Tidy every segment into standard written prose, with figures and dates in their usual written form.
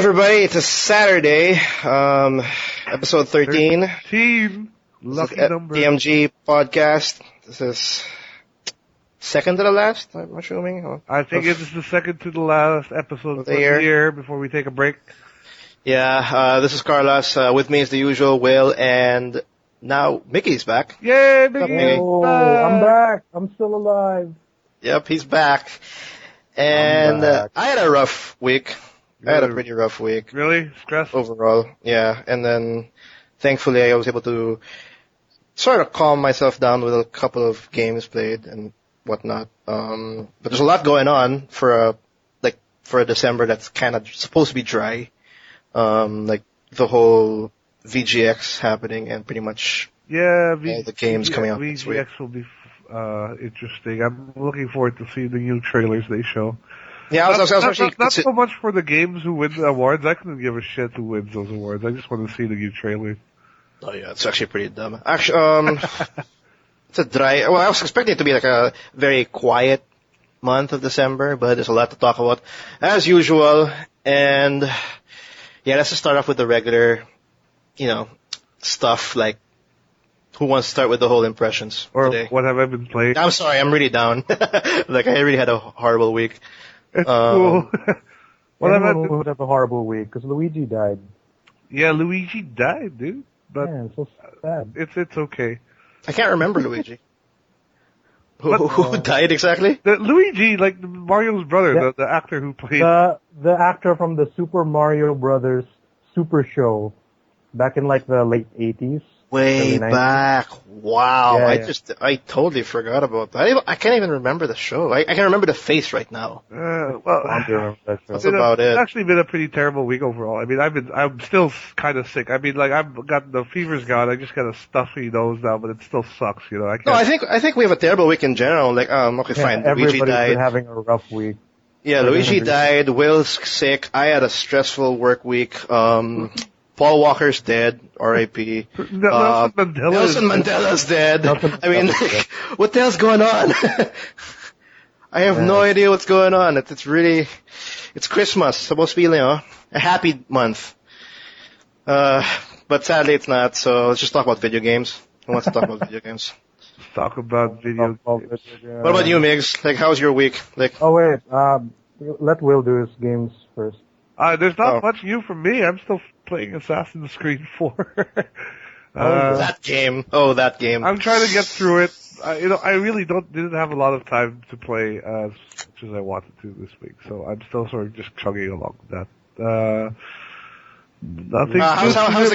everybody, it's a Saturday, episode 13. 13. Lucky number. TMG Podcast. This is second to the last, I'm assuming. I think it is the second to the last episode of the year before we take a break. Yeah, this is Carlos. With me is the usual Will, and now Mickey's back. Yay, Mickey! Oh, I'm back. I'm still alive. Yep, he's back. And I had a rough week. I had a pretty rough week. Really? Stressful? Overall, yeah. And then, thankfully, I was able to sort of calm myself down with a couple of games played and whatnot. But there's a lot going on for a December that's kind of supposed to be dry. Like the whole VGX happening and pretty much all the games coming out this week. VGX will be interesting. I'm looking forward to seeing the new trailers they show. Yeah, I was actually not so much for the games who win the awards. I couldn't give a shit who wins those awards. I just want to see the new trailer. Oh yeah, it's actually pretty dumb. Actually, it's a dry. Well, I was expecting it to be like a very quiet month of December, but there's a lot to talk about as usual. And yeah, let's just start off with the regular, stuff like. Who wants to start with the whole impressions today? What have I been playing? I'm sorry, I'm really down. Like I really had a horrible week. It's cool. Everyone would have a horrible week because Luigi died. Yeah, Luigi died, dude. But yeah, it's so sad. It's okay. I can't remember Luigi. Who died exactly? Luigi, like Mario's brother, the actor who played the actor from the Super Mario Brothers Super Show back in like the late 80s. Way back. Wow. Yeah, I totally forgot about that. I can't even remember the show. I can remember the face right now. That's about it. It's actually been a pretty terrible week overall. I mean, I'm still kind of sick. I mean, like, I've got the fever's gone. I just got a stuffy nose now, but it still sucks, I can't. No, I think we have a terrible week in general. Like, okay, fine. Luigi died. Everybody's been having a rough week. Yeah, Luigi died. Will's sick. I had a stressful work week. Paul Walker's dead, R.I.P. Nelson Mandela's dead. I mean, what the hell's going on? I have no idea what's going on. It's Christmas. It's supposed to be, a happy month. But sadly it's not, so let's just talk about video games. Who wants to talk about video games? Let's talk about video games. What about you, Migs? Like, how's your week? Like, oh wait, let Will do his games first. There's not much new from me. I'm still playing Assassin's Creed 4. That game. I'm trying to get through it. I really didn't have a lot of time to play as much as I wanted to this week, so I'm still sort of just chugging along with that. Nothing. How's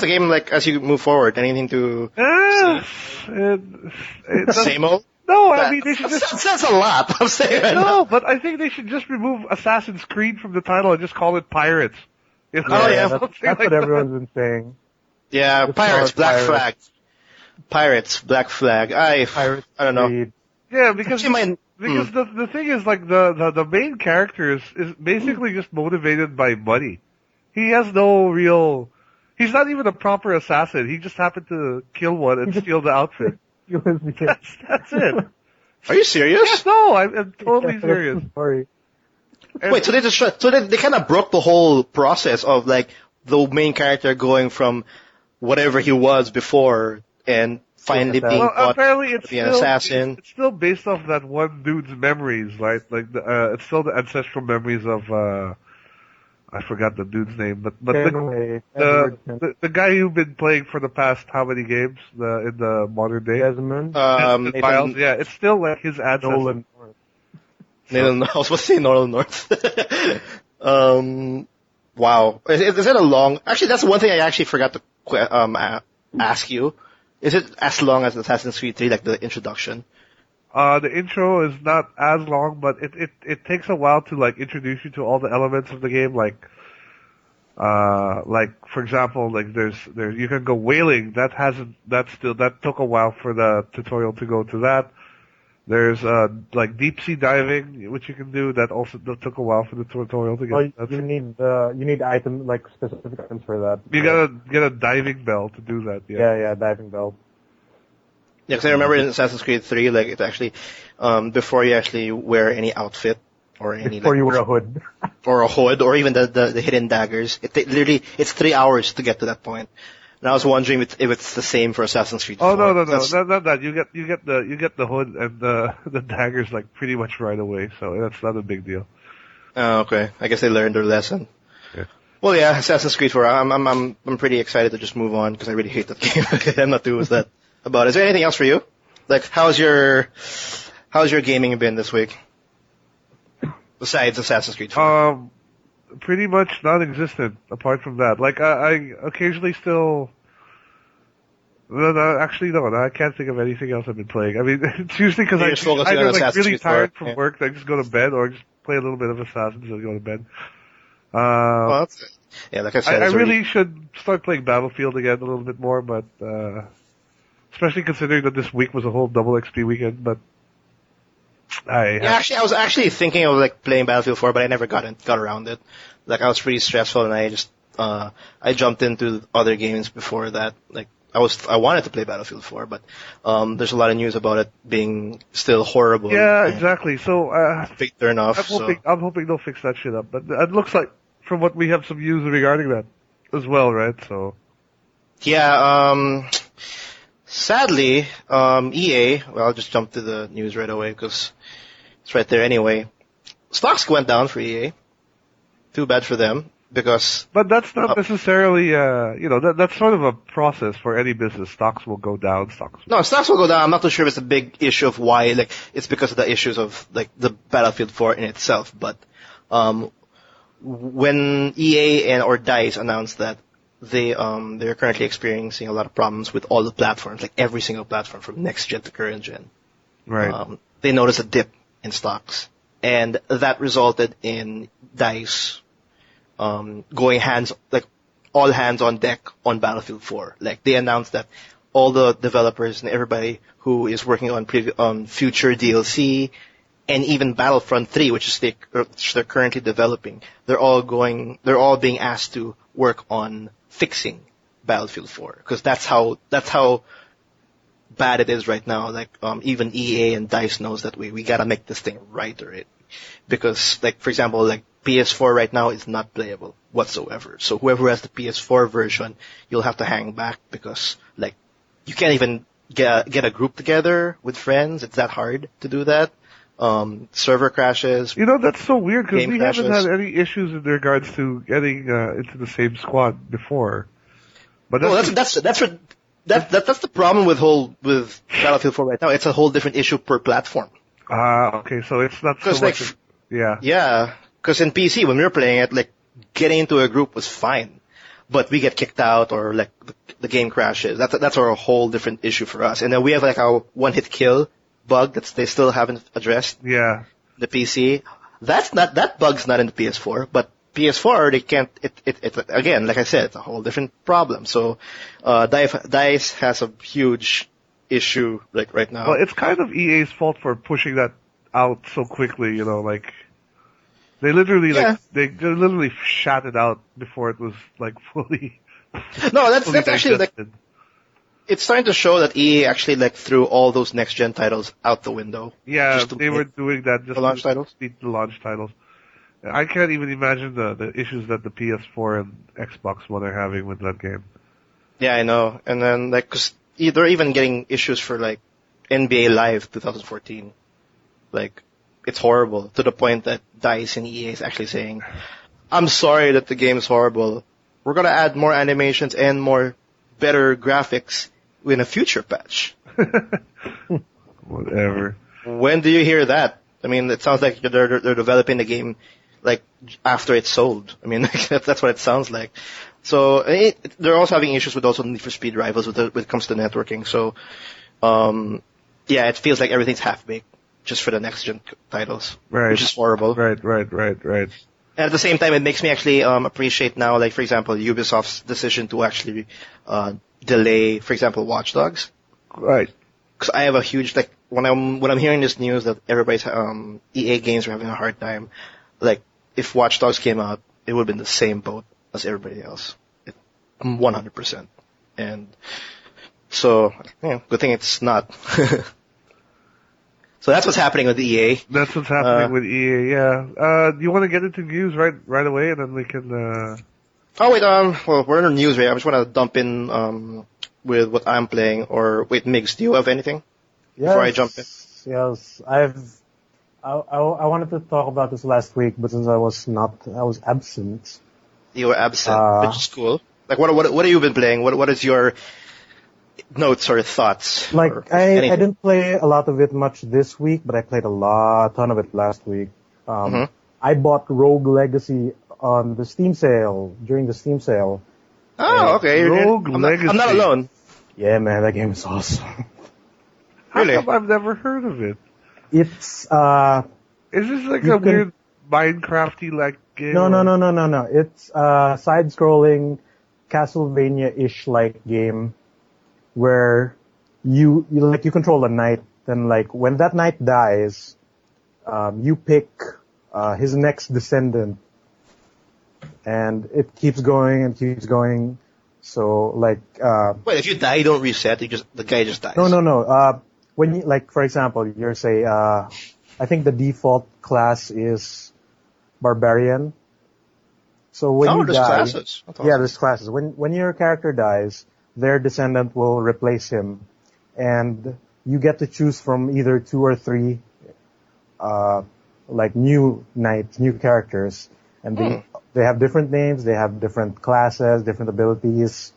the game like as you move forward? Anything to? Same old. No, I mean they should just. That's a lot. I'm saying. No, but I think they should just remove Assassin's Creed from the title and just call it Pirates. Oh yeah, that's what everyone's been saying. Yeah, Pirates, Black Flag. Pirates, Black Flag. I don't know. Yeah, because the thing is like the main character is basically just motivated by money. He has no real. He's not even a proper assassin. He just happened to kill one and steal the outfit. That's it. Are you serious? No, I'm totally serious. Sorry. Wait, so they kind of broke the whole process of like the main character going from whatever he was before and finally being caught to be an assassin. It's still based off that one dude's memories, right? Like it's still the ancestral memories of I forgot the dude's name, but the guy you've been playing for the past how many games in the modern day? Desmond. Files, yeah, it's still like his ancestor. I was supposed to say Nolan North. Wow. Is it a long? Actually, that's one thing I actually forgot to ask you. Is it as long as Assassin's Creed 3, like the introduction? The intro is not as long, but it takes a while to like introduce you to all the elements of the game. Like for example, like there's you can go whaling. That took a while for the tutorial to go to that. There's like deep sea diving, which you can do. That took a while for the tutorial to get. You need item like specific items for that. You gotta get a diving bell to do that. Yeah, diving bell. Yeah, because I remember in Assassin's Creed 3, like it's actually before you actually wear any outfit, or any Before like you wear a hood. or a hood, or even the hidden daggers. Literally, it's 3 hours to get to that point. And I was wondering if it's the same for Assassin's Creed 4. Oh no, not that. You get the hood and the daggers like pretty much right away, so that's not a big deal. Oh, okay. I guess they learned their lesson. Yeah. Well, yeah, Assassin's Creed 4. I'm pretty excited to just move on because I really hate that game. I'm not too with that about it. Is there anything else for you? Like, how's your gaming been this week? Besides Assassin's Creed 4. Pretty much non-existent. Apart from that, like I occasionally still. No, actually, no. I can't think of anything else I've been playing. I mean, it's usually because I'm either like really tired from work, I just go to bed, or just play a little bit of Assassins and go to bed. Well, yeah, like I said, I really should start playing Battlefield again a little bit more, but especially considering that this week was a whole double XP weekend. But I was actually thinking of like playing Battlefield 4, but I never got around it. Like I was pretty stressful, and I just I jumped into other games before that. Like I wanted to play Battlefield 4, but there's a lot of news about it being still horrible. Yeah, exactly. So big turn off. I'm hoping they'll fix that shit up. But it looks like from what we have some news regarding that as well, right? So yeah, sadly, EA. Well, I'll just jump to the news right away because it's right there anyway. Stocks went down for EA. Too bad for them. But that's not necessarily, that's sort of a process for any business. Stocks will go down, No, stocks will go down. I'm not too sure if it's a big issue of why, like, it's because of the issues of, like, the Battlefield 4 in itself, but, when EA or DICE announced that they're currently experiencing a lot of problems with all the platforms, like every single platform from next gen to current gen. Right. They noticed a dip in stocks. And that resulted in DICE going all hands on deck on Battlefield 4. Like they announced that all the developers and everybody who is working on future DLC and even Battlefront 3, which they're currently developing, they're all being asked to work on fixing Battlefield 4 because that's how bad it is right now. Like even EA and DICE knows that we gotta make this thing right, right? Because like for example, like PS4 right now is not playable whatsoever. So whoever has the PS4 version, you'll have to hang back because like you can't even get a group together with friends. It's that hard to do that. Server crashes. That's so weird because we crashes. haven't had any issues in regards to getting into the same squad before. But that's the problem with Battlefield 4 right now. It's a whole different issue per platform. Okay, so it's not so much. Yeah. Yeah, because in PC when we were playing it, like getting into a group was fine, but we get kicked out or like the game crashes. That's a whole different issue for us. And then we have like our one-hit kill bug that they still haven't addressed. Yeah. The PC. That bug's not in the PS4, but PS4 they can't. It again, like I said, it's a whole different problem. So, DICE has a huge issue like right now. Well, it's kind of EA's fault for pushing that out so quickly. Like they literally they literally shot it out before it was like fully. No, that's actually like. It's starting to show that EA actually like threw all those next gen titles out the window. Yeah, they were doing that just the launch titles. Beat the launch titles. I can't even imagine the issues that the PS4 and Xbox One are having with that game. Yeah, I know. And then like, cause they're even getting issues for like NBA Live 2014. Like, it's horrible to the point that DICE and EA is actually saying, "I'm sorry that the game is horrible. We're gonna add more animations and more better graphics in a future patch." Whatever. When do you hear that? I mean, it sounds like they're developing the game like after it's sold. I mean, that's what it sounds like. So they're also having issues with also Need for Speed Rivals when it comes to networking. So, yeah, it feels like everything's half baked just for the next gen titles, right? Which is horrible. Right. And at the same time, it makes me actually appreciate now, like for example, Ubisoft's decision to actually delay, for example, Watch Dogs. Right. Because I have a huge like when I'm hearing this news that everybody's EA games are having a hard time. Like if Watch Dogs came out, it would have been the same boat as everybody else, 100%. And so, good thing it's not. So that's what's happening with EA. That's what's happening with EA. Yeah. Do you want to get into news right away, and then we can? Oh wait, well, we're in the news, right? I just want to dump in with what I'm playing. Or wait, Migs, do you have anything before I jump in? Yes, I wanted to talk about this last week, but since I was absent. You were absent, which is cool. Like, what have you been playing? What is your notes or thoughts? Like, I didn't play a lot of it much this week, but I played a ton of it last week. I bought Rogue Legacy on the Steam sale, during the Steam sale. Oh, okay. Rogue Legacy. I'm not alone. Yeah, man, that game is awesome. How come I've never heard of it? It's, Is this like a weird Minecrafty like game? No. It's a side-scrolling Castlevania-ish like game where you control a knight, and like when that knight dies, you pick his next descendant, and it keeps going and keeps going. So like wait, if you die, you don't reset. The guy just dies. No. When you, like, for example, you're say I think the default class is barbarian. So when you there's die, classes. yeah, there's classes. When your character dies, their descendant will replace him, and you get to choose from either 2 or 3, like new knights, new characters, and they have different names, they have different classes, different abilities,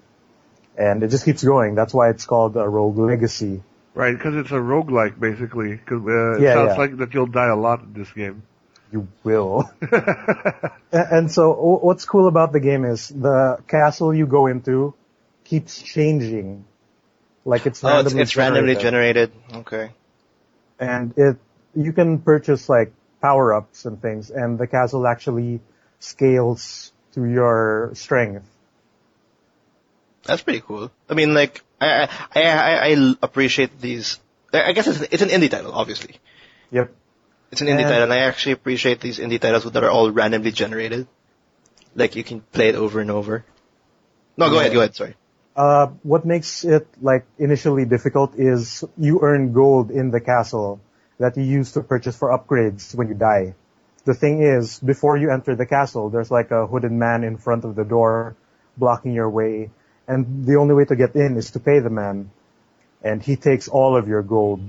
and it just keeps going. That's why it's called a Rogue Legacy. Right, because it's a roguelike, basically. Cause, it sounds like that you'll die a lot in this game. You will. And so what's cool about the game is the castle you go into keeps changing. Like it's randomly generated. Okay. And you can purchase like power-ups and things, and the castle actually scales to your strength. That's pretty cool. I mean, like, I appreciate these. I guess it's an indie title, obviously. Yep. It's an indie title, and I actually appreciate these indie titles that are all randomly generated. Like, you can play it over and over. No, go ahead, sorry. What makes it, like, initially difficult is you earn gold in the castle that you use to purchase for upgrades when you die. The thing is, before you enter the castle, there's like a hooded man in front of the door blocking your way. And the only way to get in is to pay the man. And he takes all of your gold.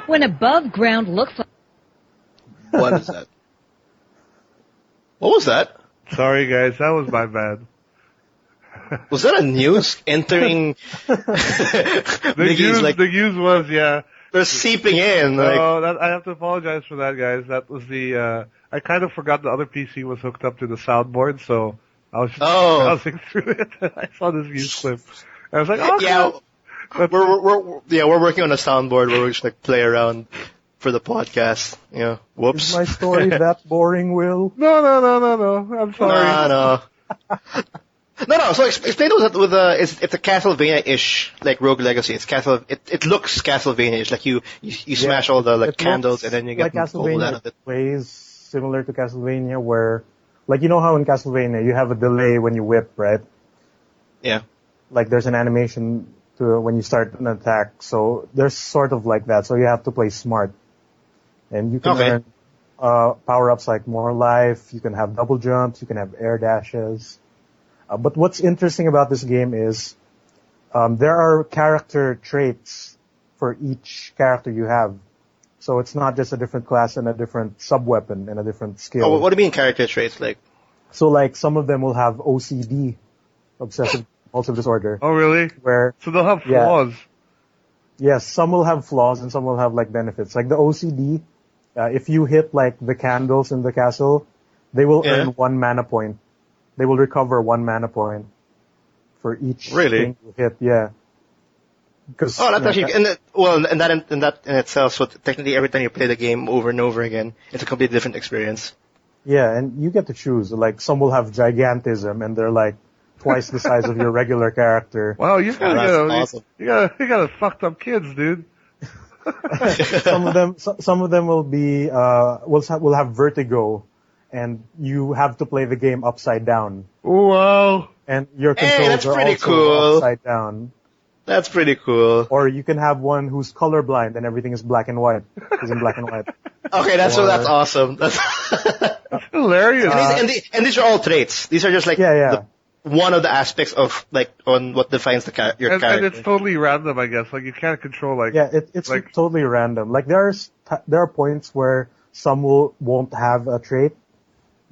When above ground looks like... What is that? What was that? Sorry, guys. That was my bad. Was that a news entering? The news was, yeah. They're seeping in. Like... I have to apologize for that, guys. That was I kind of forgot the other PC was hooked up to the soundboard, so I was just browsing through it. I saw this news clip. And I was like, oh, yeah. We're working on a soundboard where we just like play around for the podcast. Yeah. Whoops. Is my story that boring, Will? No. I'm sorry. No. No. So explain with it's a Castlevania-ish like Rogue Legacy. It looks Castlevania-ish. Like you smash all the candles and then you get like gold out of it. Plays similar to Castlevania, where like you know how in Castlevania you have a delay when you whip, right? Yeah. Like there's an animation to when you start an attack. So there's sort of like that. So you have to play smart, and you can earn power-ups like more life. You can have double jumps. You can have air dashes. But what's interesting about this game is there are character traits for each character you have. So it's not just a different class and a different sub-weapon and a different skill. Oh, what do you mean character traits? Like? So like some of them will have OCD, obsessive compulsive disorder. Oh, really? So they'll have flaws. Yes, some will have flaws and some will have like benefits. Like the OCD, if you hit like the candles in the castle, they will earn 1 mana point. They will recover 1 mana point for each thing you hit. Yeah. That's actually, and that in itself. So technically, every time you play the game over and over again, it's a completely different experience. Yeah, and you get to choose. Like some will have gigantism, and they're like twice the size of your regular character. Wow, you got awesome. you got fucked up kids, dude. Some of them will be will have vertigo, and you have to play the game upside down. Wow. And your controls that's are pretty also cool. upside down. That's pretty cool. Or you can have one who's colorblind and everything is black and white. He's in black and white. Okay, that's awesome. That's Hilarious. and these are all traits. These are just like one of the aspects of like on what defines your character. And it's totally random, I guess. Like you can't control like. Yeah, it's like, totally random. Like there are points where some won't have a trait,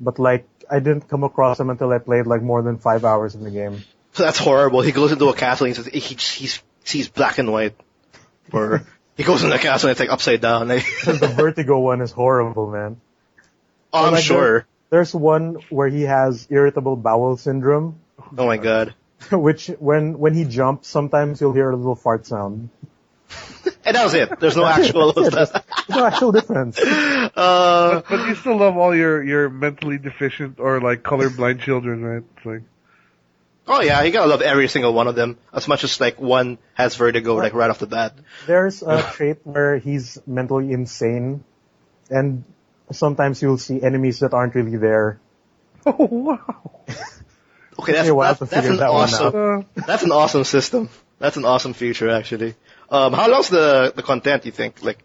but like I didn't come across them until I played like more than 5 hours in the game. So that's horrible. He goes into a castle and he says he sees black and white, or he goes in the castle and it's like upside down. The vertigo one is horrible, man. Oh, I'm sure. There's one where he has irritable bowel syndrome. Oh my god. Which when he jumps, sometimes you'll hear a little fart sound. And that was it. There's no actual. There's no actual difference. But you still love all your mentally deficient or like colorblind children, right? It's like. Oh yeah, you gotta love every single one of them. As much as like one has vertigo, like right off the bat. There's a trait where he's mentally insane, and sometimes you'll see enemies that aren't really there. Oh wow. Okay, that's an awesome system. That's an awesome feature, actually. How long's the content, you think? Like,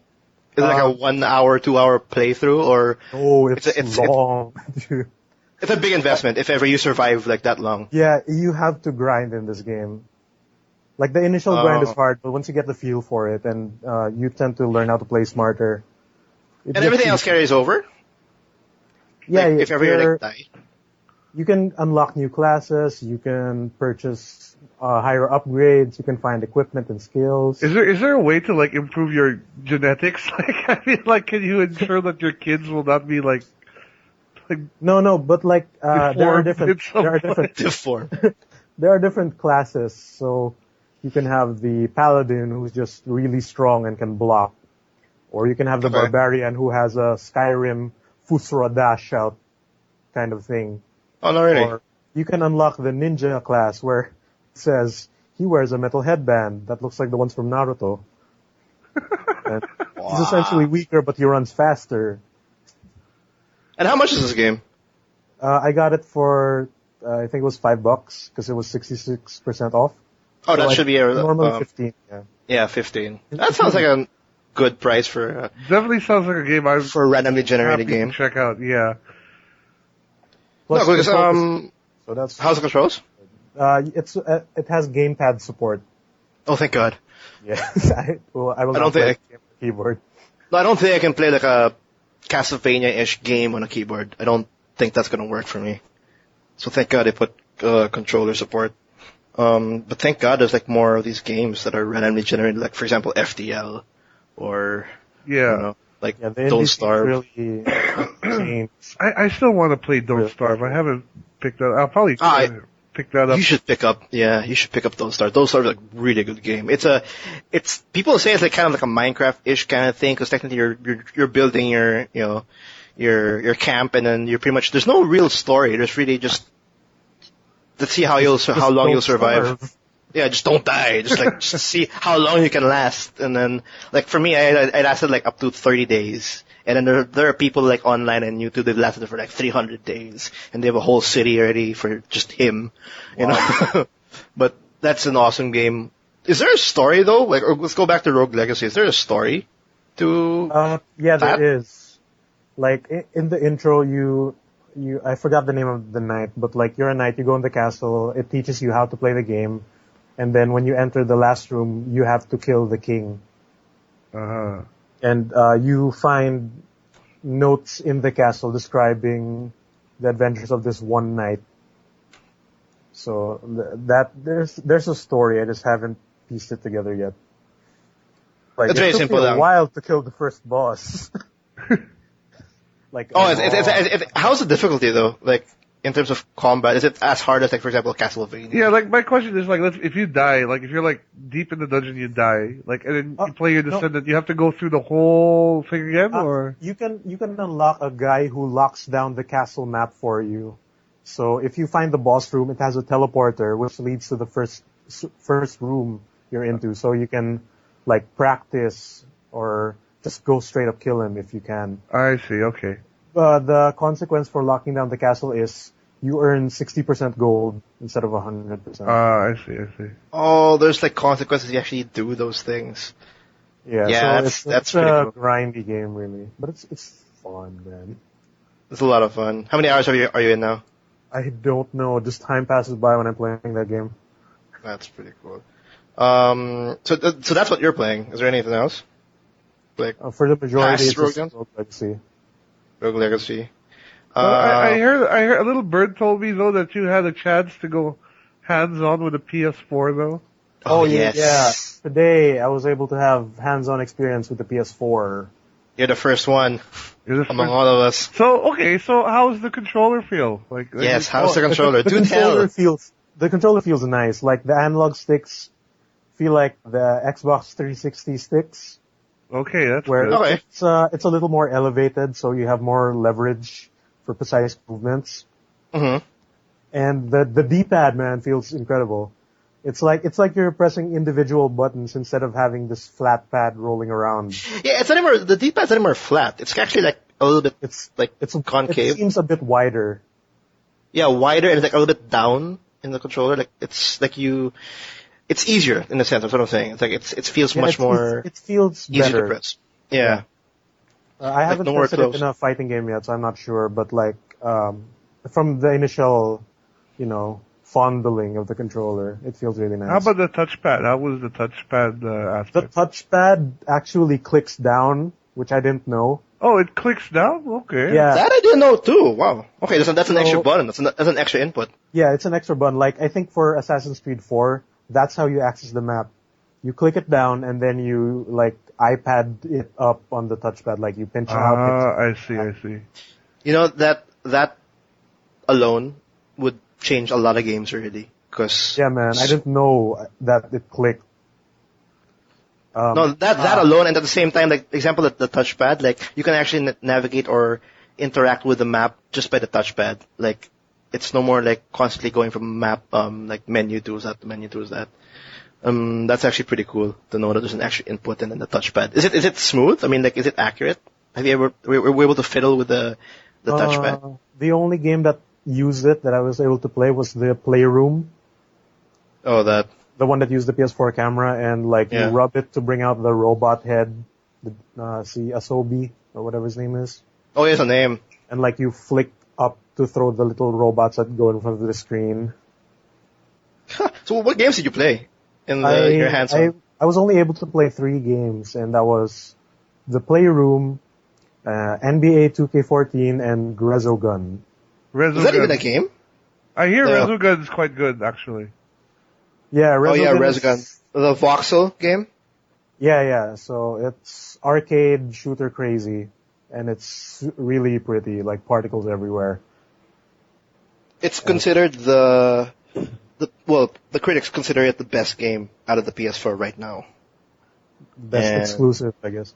is it like a 1 hour, 2 hour playthrough, or? Oh, it's long. It's a big investment if ever you survive like that long. Yeah, you have to grind in this game. Like the initial grind is hard, but once you get the feel for it, and you tend to learn how to play smarter. And everything else carries over? Yeah, like, if ever you like die. You can unlock new classes, you can purchase higher upgrades, you can find equipment and skills. Is there a way to like improve your genetics? Like, I mean, like, can you ensure that your kids will not be like No, but like there are different there are different classes. So you can have the paladin who's just really strong and can block, or you can have the barbarian who has a Skyrim Fusra dash out kind of thing. Oh, not really. Or you can unlock the ninja class where it says he wears a metal headband that looks like the ones from Naruto. And he's essentially weaker, but he runs faster. And how much is this game? I got it for, I think it was $5 because it was 66% off. Oh, that should be normally 15. Yeah, 15. That sounds like a good price for. Definitely sounds like a game for a randomly generated game. Check out, yeah. Plus, no, because so that's how's the controls? It has gamepad support. Oh, thank God. Yeah, I will not play keyboard. No, I don't think I can play like a Castlevania-ish game on a keyboard. I don't think that's gonna work for me. So thank God they put controller support. But thank God there's like more of these games that are randomly generated, like for example FTL, or like Don't Starve. Really I still want to play Don't Starve. I haven't picked that. I'll probably pick that up. You should pick up Don't Starve. Don't Starve is like a really good game. It's people say it's like kind of like a Minecraft-ish kind of thing because technically you're building your camp and then you're pretty much there's no real story. There's really just let's see how long you'll survive. Starve. Yeah, just don't die. Just see how long you can last. And then, like, for me, I lasted, like, up to 30 days. And then there are people, like, online and YouTube, they've lasted for, like, 300 days. And they have a whole city already for just him. You know? But that's an awesome game. Is there a story, though? Like, or let's go back to Rogue Legacy. Is there a story to yeah, there is. Like, in the intro, I forgot the name of the knight, but, like, you're a knight, you go in the castle, it teaches you how to play the game. And then when you enter the last room, you have to kill the king. Uh-huh. And you find notes in the castle describing the adventures of this one knight. So there's a story. I just haven't pieced it together yet. Like, it's very simple. It took me a while to kill the first boss. Like, how's the difficulty though? Like, in terms of combat, is it as hard as, like, for example, Castlevania? Yeah, like, my question is, like, if you die, like, if you're, like, deep in the dungeon, you die, like, and then you play your descendant, you have to go through the whole thing again, or? You can unlock a guy who locks down the castle map for you. So if you find the boss room, it has a teleporter, which leads to the first room you're into, so you can, like, practice, or just go straight up kill him if you can. I see, okay. The consequence for locking down the castle is you earn 60% gold instead of 100%. I see. Oh, there's like consequences you actually do those things. Yeah, so it's pretty a cool. grindy game really, but it's fun, man. It's a lot of fun. How many hours are you in now? I don't know, just time passes by when I'm playing that game. That's pretty cool. So that's what you're playing. Is there anything else? Like For the majority, past it's just Rogue Rogue Legacy. Rogue Legacy. I heard a little bird told me though that you had a chance to go hands-on with a PS4 though. Oh yes. Yeah. Today, I was able to have hands-on experience with the PS4. You're the first one You're the among first- all of us. So how's the controller feel? Yes, how's the controller? The Do tell. the controller feels nice. Like the analog sticks feel like the Xbox 360 sticks, Okay, that's where good. Okay. it's a little more elevated, so you have more leverage for precise movements. Mm-hmm. And the D-pad, man, feels incredible. It's like you're pressing individual buttons instead of having this flat pad rolling around. Yeah, the D-pad's not anymore flat. It's actually like a little bit It's concave. It seems a bit wider. Yeah, wider and it's like a little bit down in the controller. Like it's easier in a sense. That's what I'm saying. It's like it feels much more It feels easier better. to press. Yeah. I haven't no more tested it close. in a fighting game yet, so I'm not sure. But like from the initial, fondling of the controller, it feels really nice. How about the touchpad? How was the touchpad the aspect? touchpad actually clicks down, which I didn't know. Oh, it clicks down? Okay. Yeah, That I didn't know too. Wow. Okay, that's an So- extra button. That's an extra input. yeah, it's an extra button. Like I think for Assassin's Creed 4, that's how you access the map. You click it down and then you like iPad it up on the touchpad, like you pinch out. I see. You know that alone would change a lot of games already. Cause Yeah, man, I didn't know that it clicked. no, that alone, and at the same time, like example, the touchpad, like you can actually navigate or interact with the map just by the touchpad. Like it's no more like constantly going from map, like menu to that to menu to that. That's actually pretty cool to know that there's an extra input and then the touchpad. Is it smooth? I mean, like, is it accurate? Have you ever were able to fiddle with the touchpad? The only game that used it that I was able to play was the Playroom, Oh, that. the one that used the PS4 camera, and like Yeah. you rub it to bring out the robot head, see Asobi or whatever his name is, Oh, here's a name. and like you flick up to throw the little robots that go in front of the screen. So, what games did you play in your hands-on? I was only able to play 3 games, and that was the Playroom, NBA 2K14, and Resogun. Is that even a game? I hear Yeah. Resogun is quite good, actually. Yeah, Resogun. Oh yeah, is- Resogun. The voxel game. Yeah. So it's arcade shooter crazy, and it's really pretty, like particles everywhere. It's considered the critics consider it the best game out of the PS4 right now. Best And- exclusive, I guess.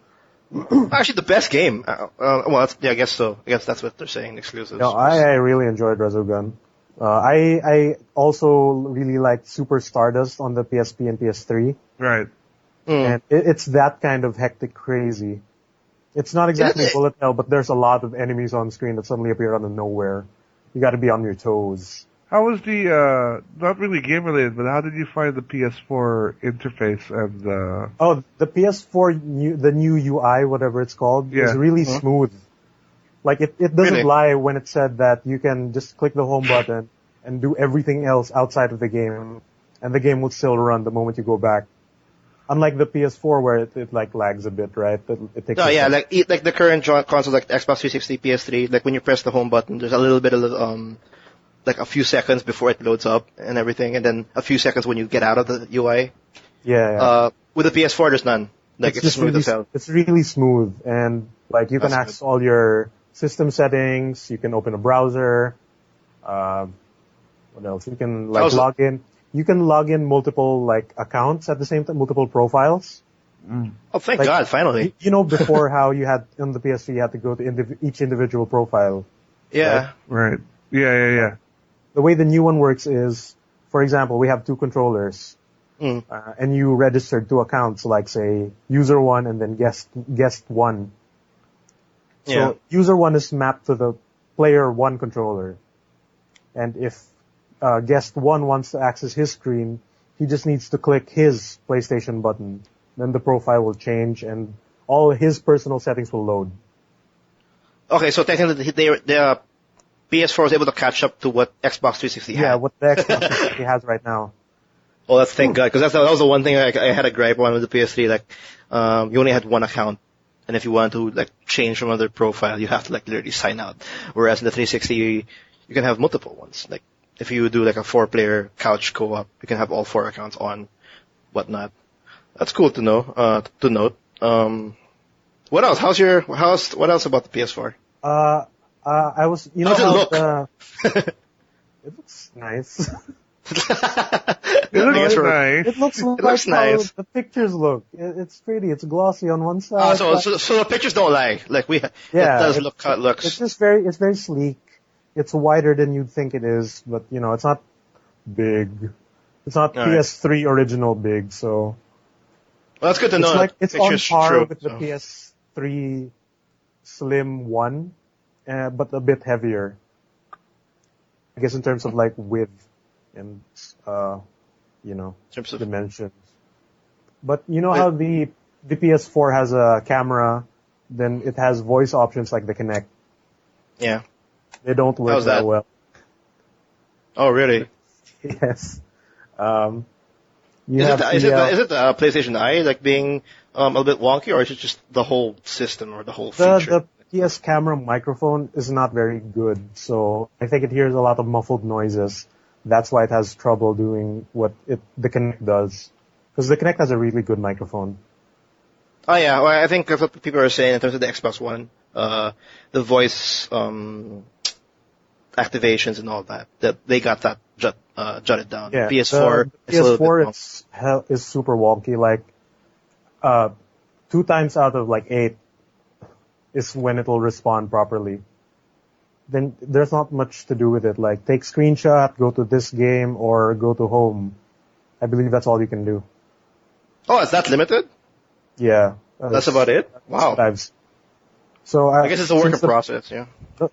Actually, the best game. I guess so. I guess that's what they're saying. Exclusives. No, I really enjoyed Resogun. I also really liked Super Stardust on the PSP and PS3, Right. and it's that kind of hectic crazy. It's not exactly Isn't it- bullet hell, but there's a lot of enemies on screen that suddenly appear out of nowhere. You got to be on your toes. How was the, not really game related, but how did you find the PS4 interface and, Oh, the PS4 the new UI, whatever it's called, Yeah. is really smooth. Like it doesn't Really? lie when it said that you can just click the home button and do everything else outside of the game, and the game will still run the moment you go back. Unlike the PS4 where it like lags a bit, right? It takes. Oh a yeah, second. like the current consoles, like the Xbox 360, PS3. Like when you press the home button, there's a little bit of like a few seconds before it loads up and everything, and then a few seconds when you get out of the UI. Yeah. With the PS4, there's none. Like it's just smooth really, as hell. It's really smooth, and like you can That's access all your system settings. You can open a browser. What else? You can like Browser. log in. You can log in multiple like accounts at the same time, multiple profiles. Oh, thank Like, God, finally. You know, before how you had on the PS3, you had to go to each individual profile. Yeah. right. Yeah. The way the new one works is, for example, we have 2 controllers, and you registered 2 accounts, like say user 1 and then guest 1. So Yeah. user 1 is mapped to the player 1 controller, And if guest 1 wants to access his screen, he just needs to click his PlayStation button. Then the profile will change and all his personal settings will load. Okay, so technically the PS4 was able to catch up to what Xbox 360 had. Yeah, what the Xbox 360 has right now. Well, that's thank God, because that was the one thing I had a gripe on with the PS3. Like, you only had one account, and if you want to like change from another profile, you have to like literally sign out. Whereas in the 360, you can have multiple ones. Like, if you do like a 4-player couch co-op, you can have all 4 accounts on, whatnot. That's cool to know. To note. What else? What else about the PS4? I was, you know How's it how look? it looks nice. It looks nice. It looks looks how nice. the pictures look. It's pretty. It's glossy on one side. So the pictures don't lie. Like it does look how it looks. It's just it's very sleek. It's wider than you'd think it is, but you know, it's not big. It's not All PS3 original big, so. Well, that's good to It's know. like, it's on Pictures par true, with the so. PS3 Slim 1, but a bit heavier. I guess in terms of like width and, you know, In terms of dimensions. But you know how the PS4 has a camera, then it has voice options like the Kinect. yeah. They don't work How's that that? well. Oh, really? Yes. You Is have it the PlayStation Eye like being a little bit wonky, or is it just the whole system or the whole feature? the PS camera microphone is not very good, so I think it hears a lot of muffled noises. That's why it has trouble doing what the Kinect does. Because the Kinect has a really good microphone. Oh yeah, well, I think that's what people are saying in terms of the Xbox One, the voice activations and all that they got that jotted down. Yeah, PS4, the PS4 is super wonky. Like, 2 times out of like 8 is when it'll respond properly. Then there's not much to do with it. Like, take screenshot, go to this game, or go to home. I believe that's all you can do. Oh, is that limited? Yeah. That's about it? Wow. So I guess it's a work in process, yeah.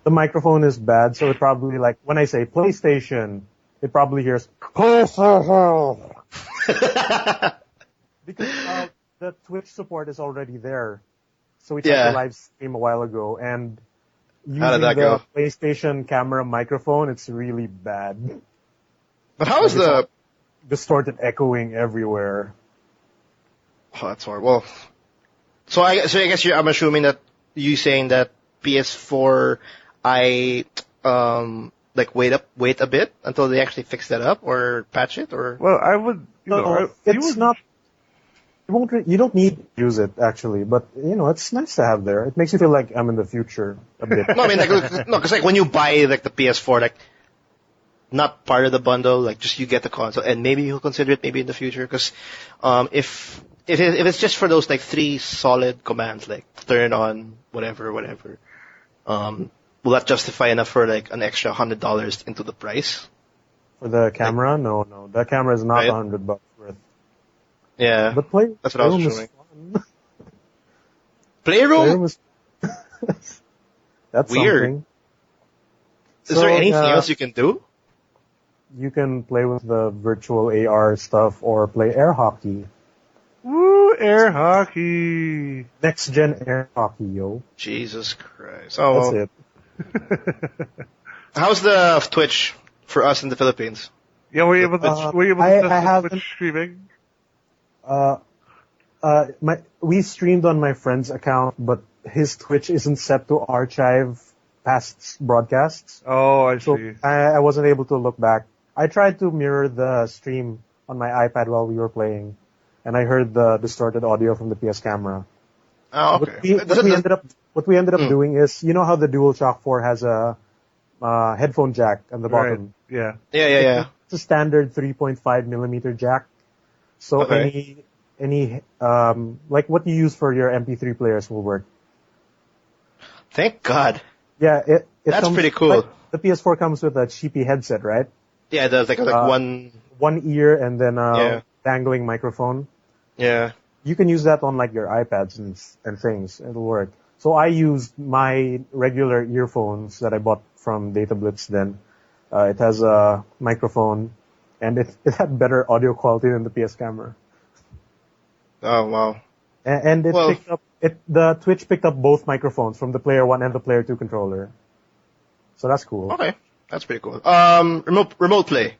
The microphone is bad, so it probably, like, when I say PlayStation, it probably hears PlayStation. Because the Twitch support is already there. So we tried to live stream a while ago, and using the PlayStation camera microphone, it's really bad. But how is the distorted echoing everywhere? Oh, that's hard. Well, so I guess I'm assuming that you saying that PS4 like wait a bit until they actually fix that up or patch it, or well, I would you don't need to use it actually, but you know, it's nice to have there. It makes you feel like I'm in the future a bit. No, I mean because like when you buy like the PS4, like not part of the bundle, like just you get the console, and maybe you'll consider it maybe in the future, because if it's just for those like 3 solid commands, like turn on whatever, will that justify enough for like an extra $100 into the price? For the camera? Like, no. That camera is not $100 worth. Yeah. But that's what I was assuming. Fun. Playroom is that's weird. Something. Is there anything else you can do? You can play with the virtual AR stuff or play air hockey. Woo, air hockey. Next gen air hockey, yo. Jesus Christ. Oh, that's it. How's the Twitch for us in the Philippines? Yeah, were you able to test Twitch streaming? We streamed on my friend's account, but his Twitch isn't set to archive past broadcasts. Oh, I see. So I wasn't able to look back. I tried to mirror the stream on my iPad while we were playing, and I heard the distorted audio from the PS camera. Oh, okay. What we ended up doing is, you know how the DualShock 4 has a headphone jack on the bottom? Right. Yeah. It's a standard 3.5 millimeter jack. So any like what you use for your MP3 players will work. Thank God. Yeah, that's pretty cool. Like, the PS4 comes with a cheapy headset, right? Yeah, there's like one ear and then dangling microphone. Yeah. You can use that on like your iPads and things. It'll work. So I used my regular earphones that I bought from Data Blitz then. It has a microphone, and it had better audio quality than the PS camera. Oh wow. And it Well- picked up the Twitch picked up both microphones from the Player 1 and the Player 2 controller. So that's cool. Okay, that's pretty cool. Remote play.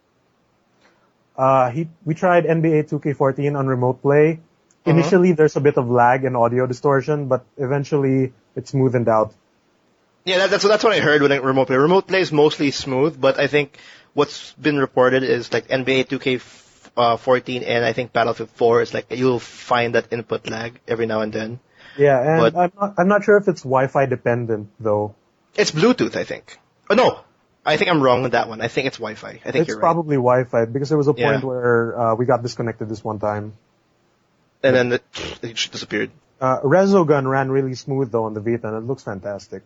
We tried NBA 2K14 on remote play. Initially, there's a bit of lag and audio distortion, but eventually it smoothened out. Yeah, that's what I heard when remote play. Remote play is mostly smooth, but I think what's been reported is like NBA 2K14 and I think Battlefield 4 is like you'll find that input lag every now and then. Yeah, and But- I'm not sure if it's Wi-Fi dependent though. It's Bluetooth, I think. Oh no, I think I'm wrong with that one. I think it's Wi-Fi. I think It's you're right. probably Wi-Fi because there was a point Yeah. where we got disconnected this one time. And then it just disappeared. Resogun ran really smooth though on the Vita, and it looks fantastic.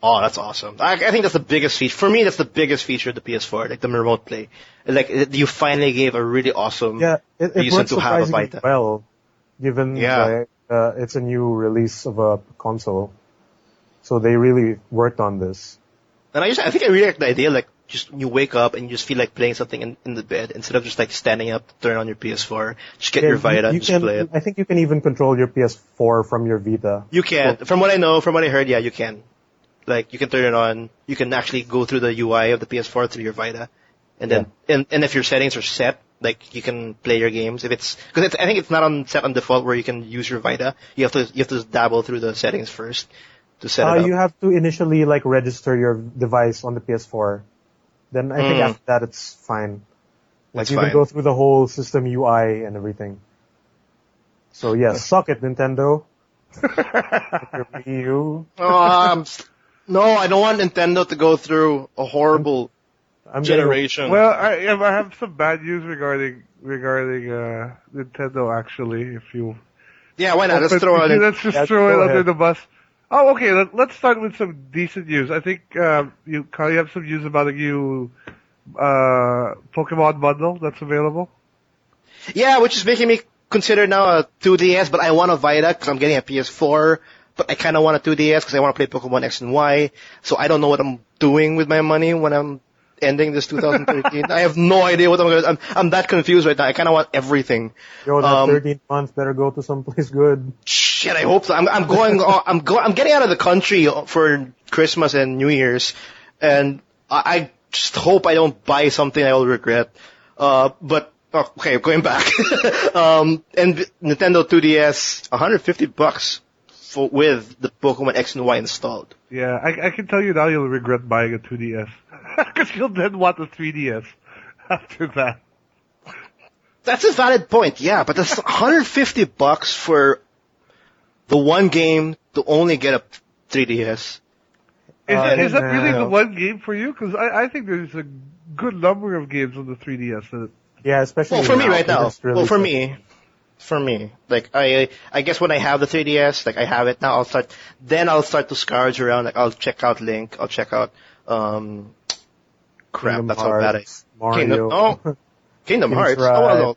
Oh, that's awesome. I think that's the biggest feature. For me, that's the biggest feature of the PS4, like the remote play. Like, you finally gave a really awesome Yeah, it reason works to have a surprisingly Vita. well, given Yeah. it's a new release of a console. So they really worked on this. And I think I really like the idea, like, just you wake up and you just feel like playing something in the bed instead of just like standing up to turn on your PS4. Just get your Vita and just play it. I think you can even control your PS4 from your Vita. You can. From what I know, from what I heard, yeah, you can. Like, you can turn it on. You can actually go through the UI of the PS4 through your Vita. And then, and if your settings are set, like, you can play your games. Because I think it's not set on default where you can use your Vita. You have to dabble through the settings first to set it up. You have to initially like register your device on the PS4. Then I think after that it's fine. Like That's you fine. can go through the whole system UI and everything. So yes, suck it, Nintendo. With your Wii U. No, I don't want Nintendo to go through a horrible I'm getting- generation. Well, I have some bad news regarding Nintendo. Actually, if you Yeah, why not? Let's But throw it in. let's just Yes, throw it go under ahead. the bus. Oh, okay. Let's start with some decent news. I think you have some news about a new Pokemon bundle that's available. Yeah, which is making me consider now a 2DS, but I want a Vita because I'm getting a PS4, but I kind of want a 2DS because I want to play Pokemon X and Y, so I don't know what I'm doing with my money when I'm ending this 2013. I have no idea what I'm going to I'm that confused right now. I kind of want everything. Yo, that 13th month better go to someplace good. Shit, I hope so. I'm going, I'm getting out of the country for Christmas and New Year's, and I just hope I don't buy something I will regret. But, okay, going back. And Nintendo 2DS, $150 with the Pokemon X and Y installed. Yeah, I can tell you now you'll regret buying a 2DS because you'll then want a 3DS after that. That's a valid point, yeah, but that's $150 for the one game to only get a 3DS. Is that really no. the one game for you? Because I think there's a good number of games on the 3DS that Yeah, especially Well, for me right they now. just released Well, it. for me, like I guess when I have the 3DS, like I have it now, I'll start to scourge around. Like I'll check out Link, I'll check out crap. Kingdom That's how bad I. Hearts, Mario. Kingdom King's Hearts. Ride. Oh, well, no.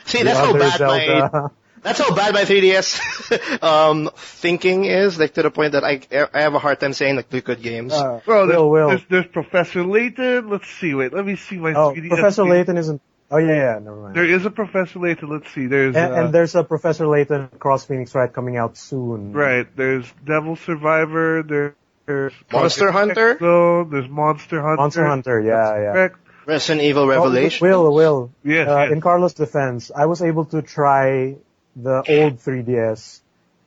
See, The that's how other bad Zelda. that's how bad my 3DS thinking is. Like to the point that I have a hard time saying like they're good games. well, Will. there's Professor Layton. Let's see. Wait, let me see my Oh, 3DS. Professor Layton isn't. Oh yeah, never mind. There is a Professor Layton. Let's see. There's And there's a Professor Layton Cross Phoenix Wright coming out soon. right. There's Devil Survivor. There's Monster Hunter? Zone, there's Monster Hunter. Monster Hunter, yeah. Correct. Resident Evil Oh, Revelation. Will. Yes, yes. In Carlos' defense, I was able to try the old 3DS,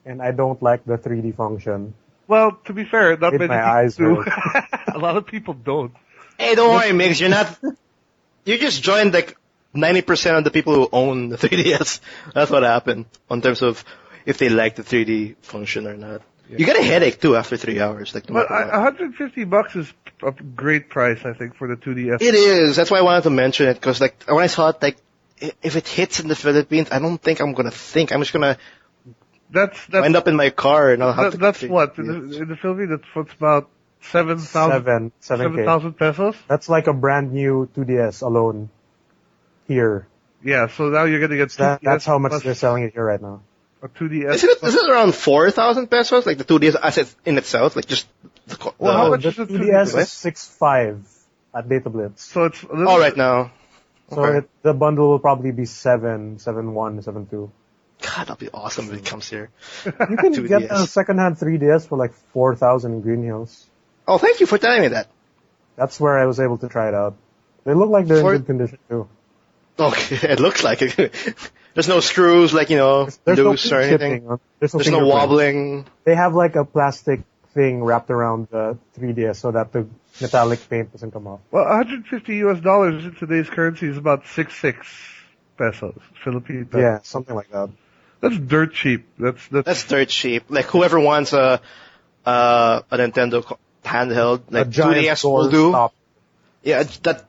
and I don't like the 3D function. Well, to be fair, not Made many my people eyes do. hurt. A lot of people don't. Hey, don't worry, Migs. You just joined like 90% of the people who own the 3DS. That's what happened in terms of if they like the 3D function or not. You get a headache too after 3 hours. Like, no But matter what. $150 is a great price, I think, for the 2DS. It is. That's why I wanted to mention it because like when I saw it, like if it hits in the Philippines, I don't think I'm gonna think. I'm just gonna That's wind up in my car and I'll have to. that's what in the Philippines. That's what's about 7,000 7K. pesos. That's like a brand new 2DS alone here. Yeah, so now you're gonna get 2DS That's how much plus they're selling it here right now. a 2DS. Is it around 4,000 pesos? Like the 2DS asset in itself, like just the. Well, how Oh, much the is the 2DS 2DS? is 6.5. at Data Blitz. So it's a little All right now. So Okay. the bundle will probably be 7.1, 7.2. God, that'll be awesome if it comes here. You can 2DS. get a secondhand 3DS for like 4,000 in Green Hills. Oh, thank you for telling me that. That's where I was able to try it out. They look like they're in good condition too. Okay, it looks like it. There's no screws, like, There's no loose or anything. shipping. There's There's no fingerprint. wobbling. They have like a plastic thing wrapped around the 3DS so that the metallic paint doesn't come off. Well, $150 in today's currency is about 66 pesos, Philippine pesos. Yeah, something like that. That's dirt cheap. That's dirt cheap. Like, whoever wants a Nintendo handheld, like A giant 2DS will do. doorstop. Yeah,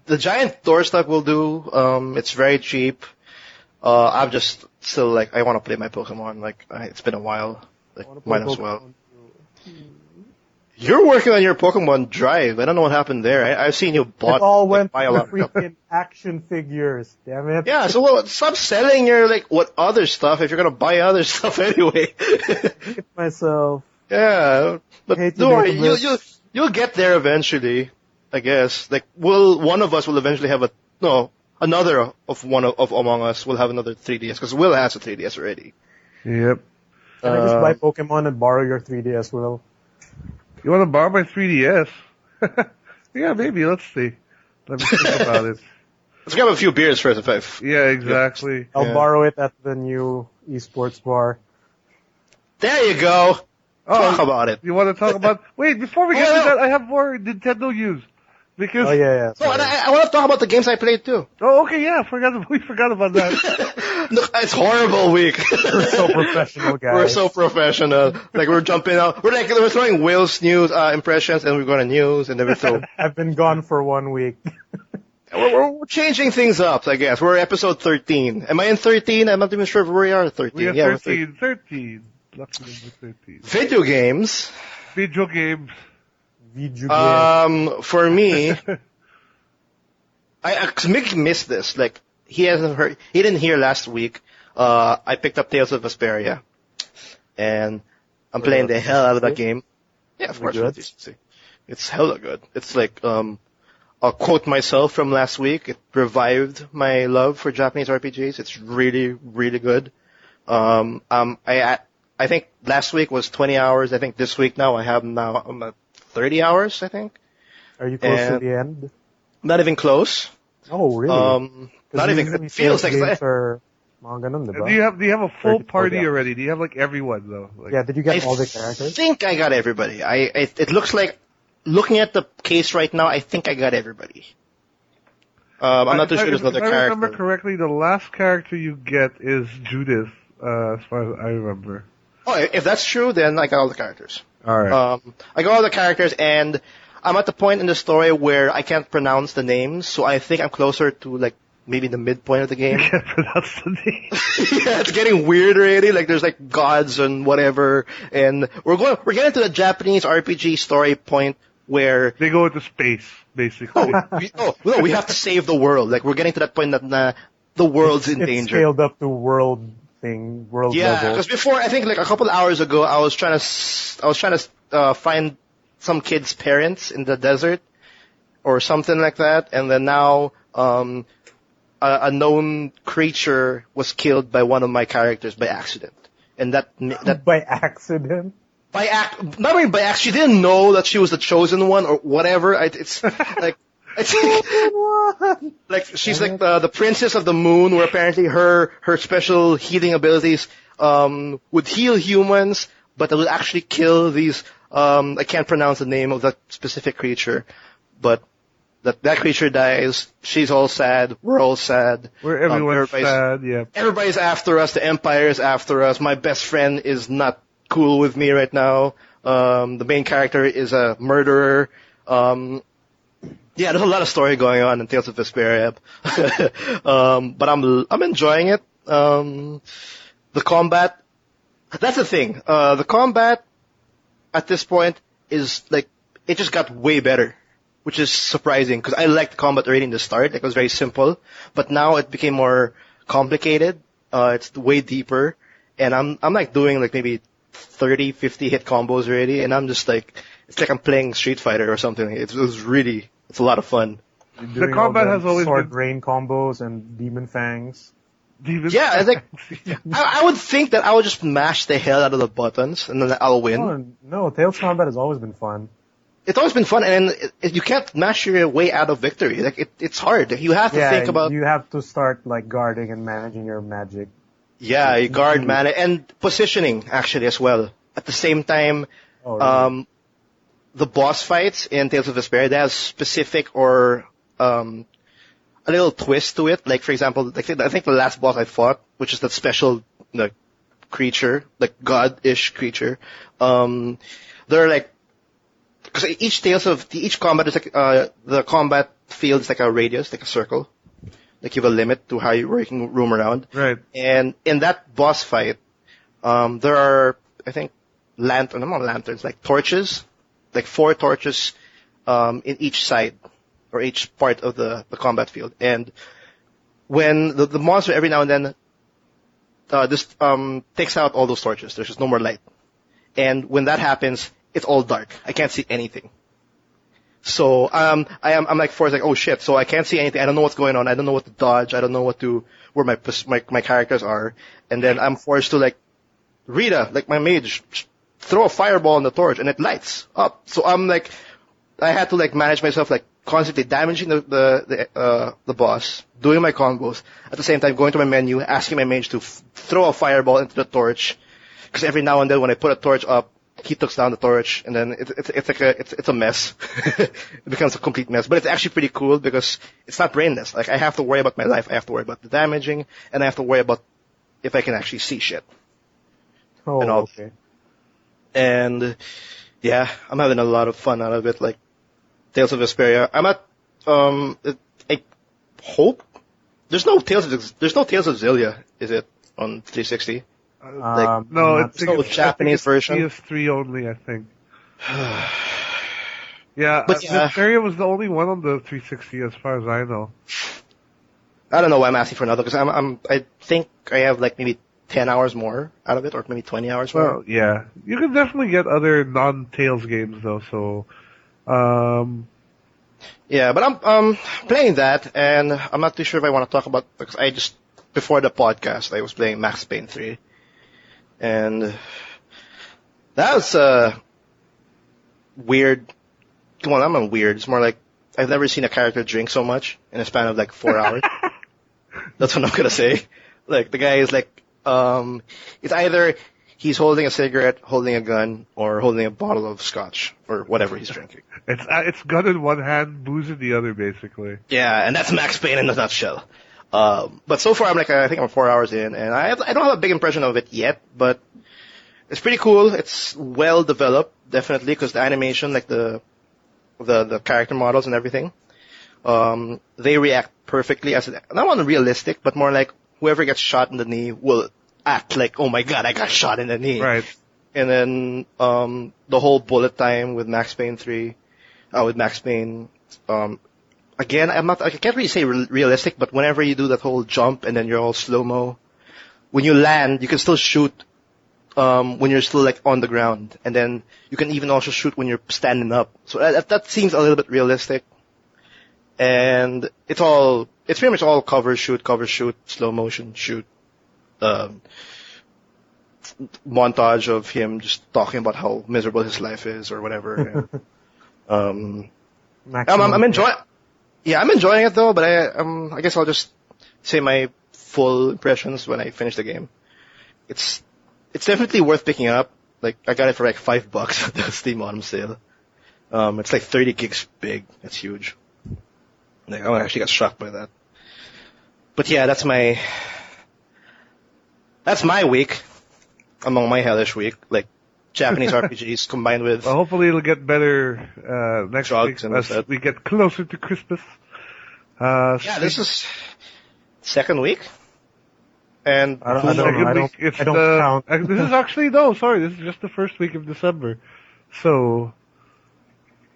the giant doorstop will do. It's very cheap. I'm just still like, I want to play my Pokemon. Like, it's been a while. Like, might as well. You're working on your Pokemon Drive. I don't know what happened there. I've seen you bought. It all went buy a to lot. freaking action figures. Damn it. Yeah, so stop selling your what other stuff if you're gonna buy other stuff anyway. Look at myself. Yeah, but Hate to don't worry, do this. you'll get there eventually. I guess like one of us will eventually have another of among us will have another 3DS because Will has a 3DS already. Yep. Can I just buy Pokemon and borrow your 3DS, Will? You want to borrow my 3DS? Yeah, maybe. Let's see. Let me think about it. Let's grab a few beers first. Yeah, exactly. I'll Yeah. borrow it at the new esports bar. There you go. Talk about it. You want to talk about? Wait, before we get Oh, to that, I have more Nintendo news. Because Oh yeah. No, and Sorry. I want to talk about the games I played too. okay, yeah, we forgot about that. No, it's horrible week. We're so professional, guys. We're so professional. Like we're jumping out. We're throwing Will's news impressions, and we're going to news, and then we throw. I've been gone for 1 week. we're changing things up. I guess we're episode 13. Am I in 13? I'm not even sure if we are 13. We are Yeah, we're 13. Lucky number 13. Video games. Video games. Video game. For me, Mick missed this. Like he didn't hear last week. I picked up Tales of Vesperia, and I'm playing the hell out of that game. Yeah, of course. Good? It's hella good. It's like I'll quote myself from last week. It revived my love for Japanese RPGs. It's really, really good. I think last week was 20 hours. I think this week now I'm at 30 hours, I think. Are you close to and- the end? Not even close. Oh, really? 'Cause Not even, usually it feels sales like games are mga ganun, diba? Do you have a full 34 party hours. already? Do you have like everyone though? Like, Yeah, did you get I all the characters? think I got everybody. It looks like, looking at the case right now, I think I got everybody. I'm not too sure there's another If I remember character. correctly, the last character you get is Judith, as far as I remember. Oh, if that's true, then I got all the characters. Alright. I got all the characters, and I'm at the point in the story where I can't pronounce the names, so I think I'm closer to like maybe the midpoint of the game. I can't pronounce the name. Yeah, it's getting weird already. Like there's like gods and whatever, and we're getting to the Japanese RPG story point where They go into space, basically. we have to save the world. Like we're getting to that point that the world's in It's danger. scaled up to world Yeah, level. because before I think like a couple of hours ago, I was trying to find some kid's parents in the desert or something like that, and then now a known creature was killed by one of my characters by accident, and that By accident. not really by accident. She didn't know that she was the chosen one or whatever. It's like. Like she's like the princess of the moon, where apparently her special healing abilities would heal humans, but it would actually kill these. I can't pronounce the name of that specific creature, but that creature dies. She's all sad. We're all sad. Where everyone's everybody's- sad, yeah. Everybody's after us. The Empire is after us. My best friend is not cool with me right now. The main character is a murderer. Yeah, there's a lot of story going on in Tales of Vesperia. But I'm enjoying it. The combat, that's the thing. The combat at this point is like, it just got way better, which is surprising because I liked the combat already in the start. Like, it was very simple, but now it became more complicated. It's way deeper, and I'm like doing like maybe 30, 50 hit combos already, and I'm just like, it's like I'm playing Street Fighter or something. It's a lot of fun. Doing all combat has always sword been rain combos and demon fangs. demon. Yeah, I think I would think that I would just mash the hell out of the buttons and then I'll win. Oh, no, Tails combat has always been fun. It's always been fun, and you can't mash your way out of victory. Like it's hard. You have to think about. You have to start like guarding and managing your magic. Yeah, you guard mana and positioning actually as well. At the same time, Oh, really? the boss fights in Tales of Vesperia, they have specific or a little twist to it. Like for example, I think the last boss I fought, which is that special creature, like god-ish creature, they're like. Because each combat is like, the combat field is like a radius, like a circle. Like you have a limit to where you can roam around. Right. And in that boss fight, there are, I think, not lanterns, like torches, like 4 torches, in each side, or each part of the combat field. And when the monster every now and then, takes out all those torches, there's just no more light. And when that happens, it's all dark. I can't see anything. So I'm like forced, like, oh shit. So I can't see anything. I don't know what's going on. I don't know what to dodge. I don't know where my characters are. And then I'm forced to like Rita, like my mage, throw a fireball on the torch and it lights up. So I'm like, I had to like manage myself, like constantly damaging the boss, doing my combos, at the same time going to my menu, asking my mage to throw a fireball into the torch. Because every now and then when I put a torch up, he takes down the torch, and then it's a mess. It becomes a complete mess. But it's actually pretty cool because it's not brainless. Like I have to worry about my life, I have to worry about the damaging, and I have to worry about if I can actually see shit. Oh, and all. okay. And yeah, I'm having a lot of fun out of it. Like Tales of Vesperia. I'm at I hope there's no Tales of Xillia, is it, on 360? No, it's no Japanese version. PS3 only, I think. Yeah, but Vesperia was the only one on the 360 as far as I know. I don't know why I'm asking for another, because I think I have like maybe 10 hours more out of it, or maybe 20 hours more. Well, yeah. You can definitely get other non-Tales games though, so, yeah, but I'm playing that, and I'm not too sure if I want to talk about, because before the podcast, I was playing Max Payne 3. And that was weird. Well, I'm not weird. It's more like I've never seen a character drink so much in a span of like 4 hours. That's what I'm gonna say. Like the guy is like, it's either he's holding a cigarette, holding a gun, or holding a bottle of scotch or whatever he's drinking. It's gun in one hand, booze in the other, basically. Yeah, and that's Max Payne in a nutshell. But so far I think I'm 4 hours in, and I don't have a big impression of it yet, but it's pretty cool. It's well developed, definitely, because the animation, like the character models and everything, they react perfectly not unrealistic, but more like whoever gets shot in the knee will act like, oh my god, I got shot in the knee. Right. And then, the whole bullet time with Max Payne 3, with Max Payne, again, I can't really say realistic, but whenever you do that whole jump and then you're all slow-mo, when you land, you can still shoot, when you're still like on the ground. And then you can even also shoot when you're standing up. So that seems a little bit realistic. And it's pretty much all cover, shoot, slow motion, shoot, montage of him just talking about how miserable his life is or whatever. And, I'm enjoying. Yeah, I'm enjoying it though, but I guess I'll just say my full impressions when I finish the game. It's definitely worth picking up. Like, I got it for like $5 at the Steam Autumn sale. It's like 30 gigs big. That's huge. Like, I actually got shocked by that. But yeah, that's my week. Among my hellish week. Like, Japanese RPGs combined with... Well, hopefully it'll get better next week as we get closer to Christmas. Yeah, this is second week. And I don't count. This is actually, no, sorry, this is just the first week of December. So,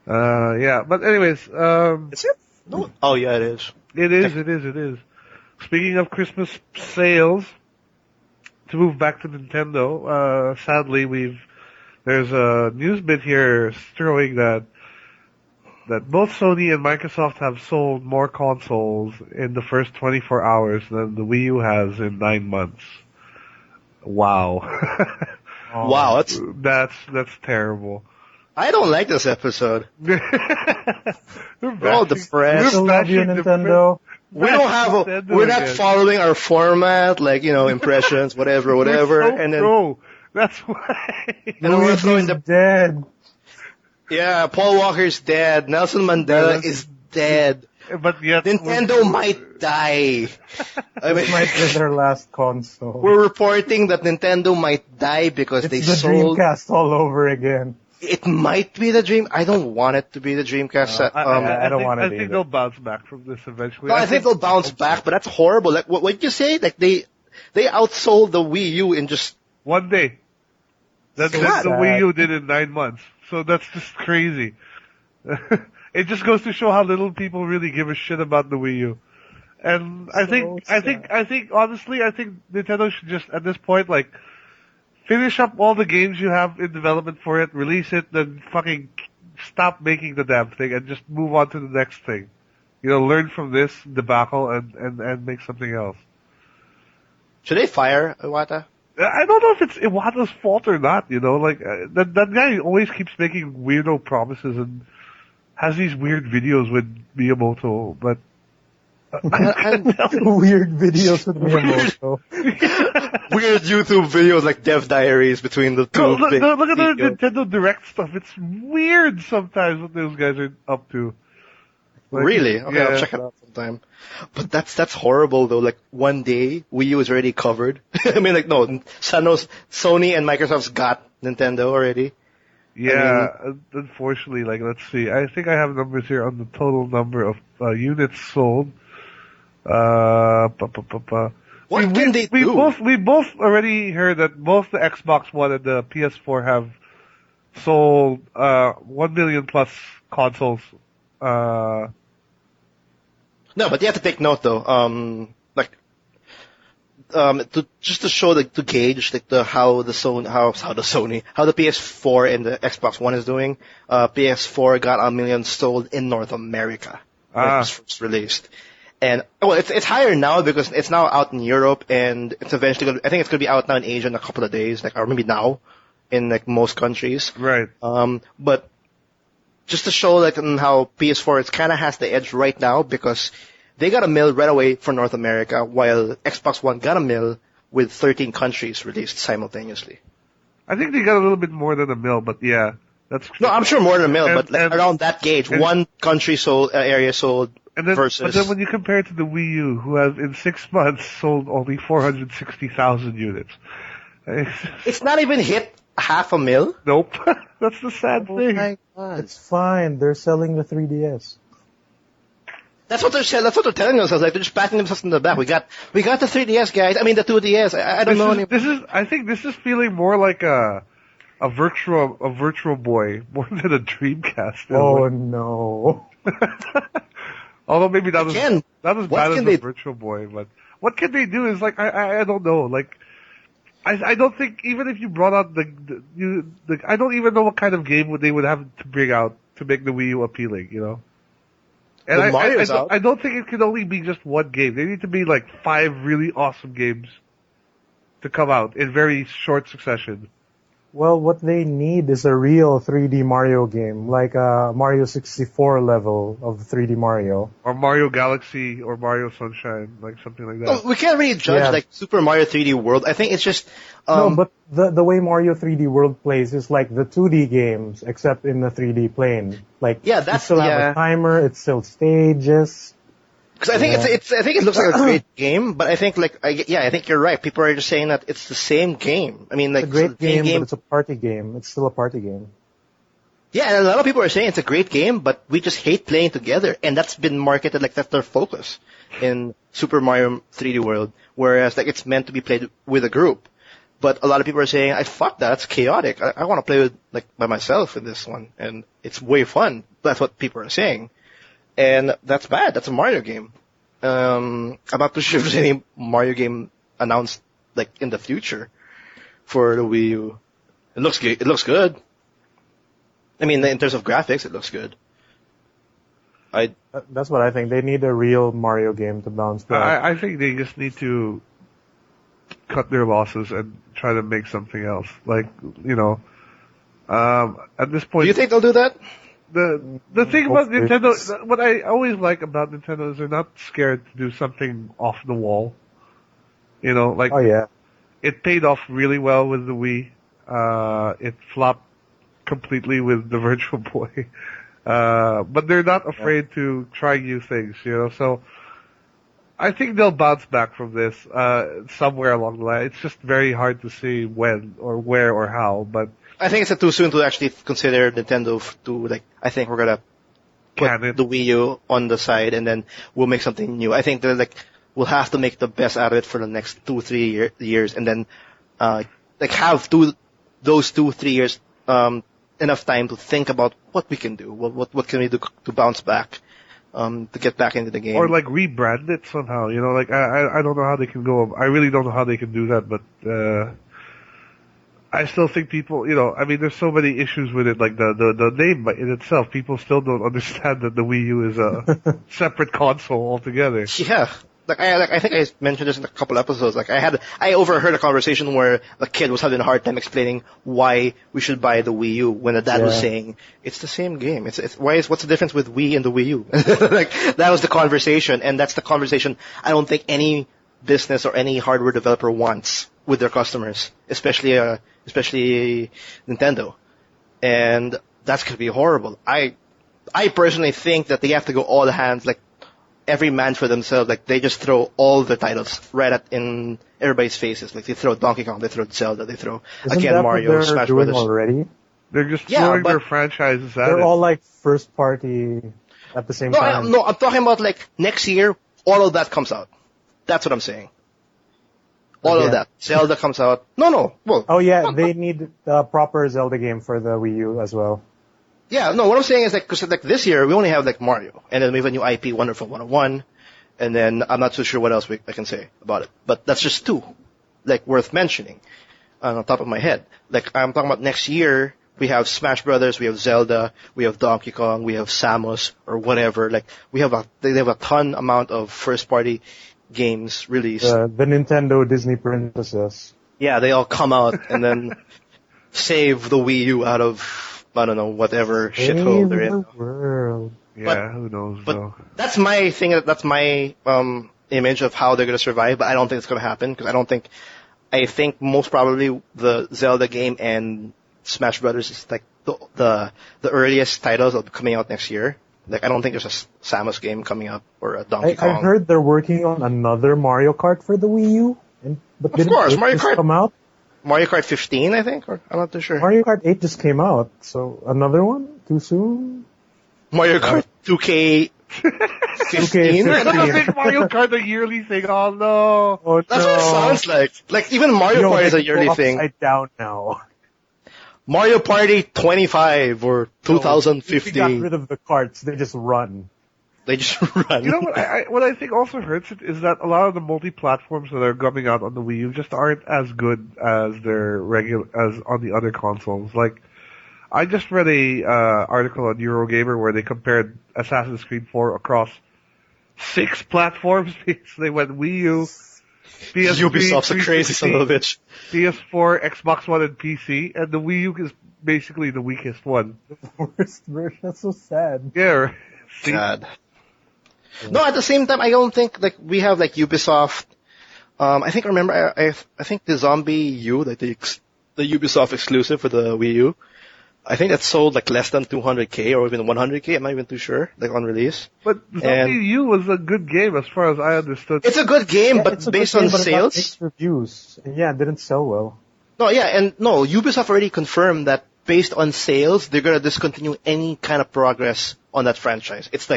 yeah, but anyways, is it? No. Oh yeah, it is. It is. Speaking of Christmas sales, to move back to Nintendo, sadly there's a news bit here showing that that both Sony and Microsoft have sold more consoles in the first 24 hours than the Wii U has in 9 months. Wow. Wow, That's terrible. I don't like this episode. We're all depressed. Still love you, Nintendo. We're not following our format, like, impressions, whatever, We're so and then, pro. That's why. and we're throwing the, dead. yeah, Paul Walker's dead, Nelson Mandela is dead, But yet Nintendo might die. I mean, This might be their last console. we're reporting that Nintendo might die because It's they the sold, Dreamcast all over again. it might be the Dream, I don't want it to be the Dreamcast. I don't want it I think either. they'll bounce back from this eventually. No, I think they'll bounce back, but that's horrible. Like, what did you say? Like, they outsold the Wii U in just, one day. That's So what the sad. Wii U did in 9 months. So that's just crazy. It just goes to show how little people really give a shit about the Wii U. And I think honestly, I think Nintendo should just, at this point, like, finish up all the games you have in development for it, release it, then fucking stop making the damn thing and just move on to the next thing. Learn from this debacle and make something else. should they fire Iwata? I don't know if it's Iwata's fault or not, that guy always keeps making weirdo promises and has these weird videos with Miyamoto, but Weird videos with Miyamoto. Weird YouTube videos like Dev Diaries between the two. look big at the CEOs. Nintendo Direct stuff. It's weird sometimes what those guys are up to. Like, Really? Okay, yeah. I'll check it out sometime. But that's horrible though. Like, one day, Wii U is already covered. I mean, like, no, Sony and Microsoft's got Nintendo already. Yeah, unfortunately, like, let's see. I think I have numbers here on the total number of units sold. What can they do? We both already heard that both the Xbox One and the PS4 have sold 1 million plus consoles. No, but you have to take note though. To show, like, to gauge, like, how the PS4 and the Xbox One is doing. PS4 got 1 million sold in North America when it was first released. And, well, it's higher now because it's now out in Europe and it's eventually I think it's gonna be out now in Asia in a couple of days, like, or maybe now in, like, most countries. Right. But just to show, like, how PS4 kinda has the edge right now because they got 1 mil right away for North America, while Xbox One got 1 mil with 13 countries released simultaneously. I think they got a little bit more than 1 mil, but yeah, that's No, I'm sure more than 1 mil, but like, and- around that gauge, one country sold, area sold but versus. then when you compare it to the Wii U, who has in 6 months sold only 460,000 units. It's not even hit 500 mil. Nope. That's the sad thing. God. It's fine. They're selling the 3DS. That's what they're saying. That's what they're telling us. Like, they're just patting themselves in the back. We got the 3DS, guys. I mean, the 2DS. I don't know any. I think this is feeling more like a virtual boy more than a Dreamcast. Oh no. Although maybe not as Again, bad what as can the they- Virtual Boy, but what can they do is like I don't know. Like I don't think even if you brought out I don't even know what kind of game they would have to bring out to make the Wii U appealing, And Well, Mario's out. I don't think it can only be just one game. They need to be like 5 really awesome games to come out in very short succession. Well, what they need is a real 3D Mario game, like a Mario 64 level of 3D Mario. Or Mario Galaxy or Mario Sunshine, like something like that. No, we can't really judge Yeah. like Super Mario 3D World. I think it's just. No, but the way Mario 3D World plays is like the 2D games, except in the 3D plane. Like, Yeah, you that's- still have yeah. a timer, it's still stages. Because I think I think it looks like a great game, but I think I think you're right. People are just saying that it's the same game. I mean, like, It's a great the same game, but it's a party game. It's still a party game. Yeah, and a lot of people are saying it's a great game, but we just hate playing together, and that's been marketed like that's their focus in Super Mario 3D World, whereas like it's meant to be played with a group. But a lot of people are saying, "I fuck that, it's chaotic. I want to play with like by myself in this one, and it's way fun." That's what people are saying, and that's bad. That's a Mario game. I'm not too sure if there's any Mario game announced like in the future for the Wii U. It looks good. I mean, in terms of graphics, it looks good. That's what I think. They need a real Mario game to bounce back. I think they just need to cut their losses and try to make something else. Like, at this point. Do you think they'll do that? The thing about Nintendo, what I always like about Nintendo is they're not scared to do something off the wall. Like. Oh yeah. It paid off really well with the Wii. It flopped completely with the Virtual Boy. But they're not afraid to try new things, So I think they'll bounce back from this somewhere along the line. It's just very hard to see when or where or how. But I think it's too soon to actually consider Nintendo I think we're gonna put the Wii U on the side and then we'll make something new. I think they're we'll have to make the best out of it for the next 2-3 years, and then have those 2-3 years enough time to think about what we can do, what can we do to bounce back, to get back into the game, or rebrand it somehow. I don't know how they can go. I really don't know how they can do that, but I still think people, there's so many issues with it, like the name in itself. People still don't understand that the Wii U is a separate console altogether. Yeah. I think I mentioned this in a couple episodes. I overheard a conversation where a kid was having a hard time explaining why we should buy the Wii U when the dad was saying it's the same game. What's the difference with Wii and the Wii U? That was the conversation, and that's the conversation I don't think any business or any hardware developer wants with their customers, especially Nintendo. And that's gonna be horrible. I personally think that they have to go all hands, every man for themselves. They just throw all the titles right in everybody's faces. They throw Donkey Kong, they throw Zelda, they throw Mario, Smash Brothers. Already? They're just throwing their franchises at it. They're all first party at the same time. No, I'm talking about next year, all of that comes out. That's what I'm saying. All of that. Zelda comes out. No. Well. Oh yeah, they need a proper Zelda game for the Wii U as well. Yeah, no, what I'm saying is because this year we only have Mario, and then we have a new IP, Wonderful 101, and then I'm not too sure what else I can say about it. But that's just two, worth mentioning on top of my head. I'm talking about next year, we have Smash Brothers, we have Zelda, we have Donkey Kong, we have Samus, or whatever. They have a ton amount of first party games released. The Nintendo Disney princesses. Yeah, they all come out and then save the Wii U out of, I don't know, whatever shithole they're in. World. Yeah, who knows though. That's my thing. That's my image of how they're going to survive. But I don't think it's going to happen because I think most probably the Zelda game and Smash Brothers is the earliest titles will be coming out next year. I don't think there's a Samus game coming up or a Donkey Kong. I heard they're working on another Mario Kart for the Wii U. But of course, Mario Kart come out. Mario Kart 15, I think, or I'm not too sure. Mario Kart 8 just came out, so another one? Too soon? Mario Kart 2K 15? I don't think Mario Kart a yearly thing. Oh no. Oh, that's what it sounds like. Even Mario Party is a yearly thing. Upside down now. Mario Party 25 or 2015. If you got rid of the carts, they just run. They just run. You know what I think also hurts it is that a lot of the multi-platforms that are coming out on the Wii U just aren't as good as as on the other consoles. I just read a article on Eurogamer where they compared Assassin's Creed 4 across 6 platforms. They went Wii U, PS3, Ubisoft's a crazy son of a bitch. PS4, Xbox One, and PC, and the Wii U is basically the weakest one. The worst version. That's so sad. Yeah. God. No, at the same time, I don't think we have Ubisoft. I think the Zombie U, the Ubisoft exclusive for the Wii U, I think that sold less than 200k or even 100k. I'm not even too sure, on release. But Zombie U was a good game as far as I understood. It's a good game, but based on sales, mixed reviews. And it didn't sell well. No, Ubisoft already confirmed that based on sales, they're gonna discontinue any kind of progress on that franchise. It's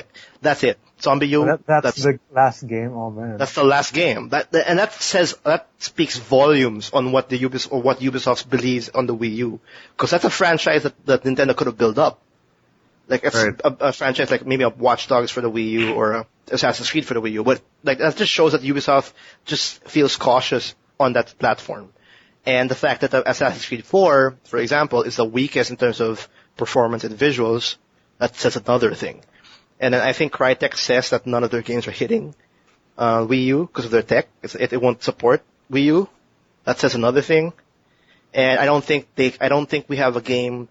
that's it. Zombie U. That's the last game. Oh man. That's the last game. That speaks volumes on what Ubisoft believes on the Wii U, because that's a franchise that Nintendo could have built up. A franchise maybe a Watch Dogs for the Wii U or a Assassin's Creed for the Wii U. But that just shows that Ubisoft just feels cautious on that platform. And the fact that the Assassin's Creed 4, for example, is the weakest in terms of performance and visuals, that says another thing. And then I think Crytek says that none of their games are hitting Wii U because of their tech. It won't support Wii U. That says another thing. And I don't think we have a game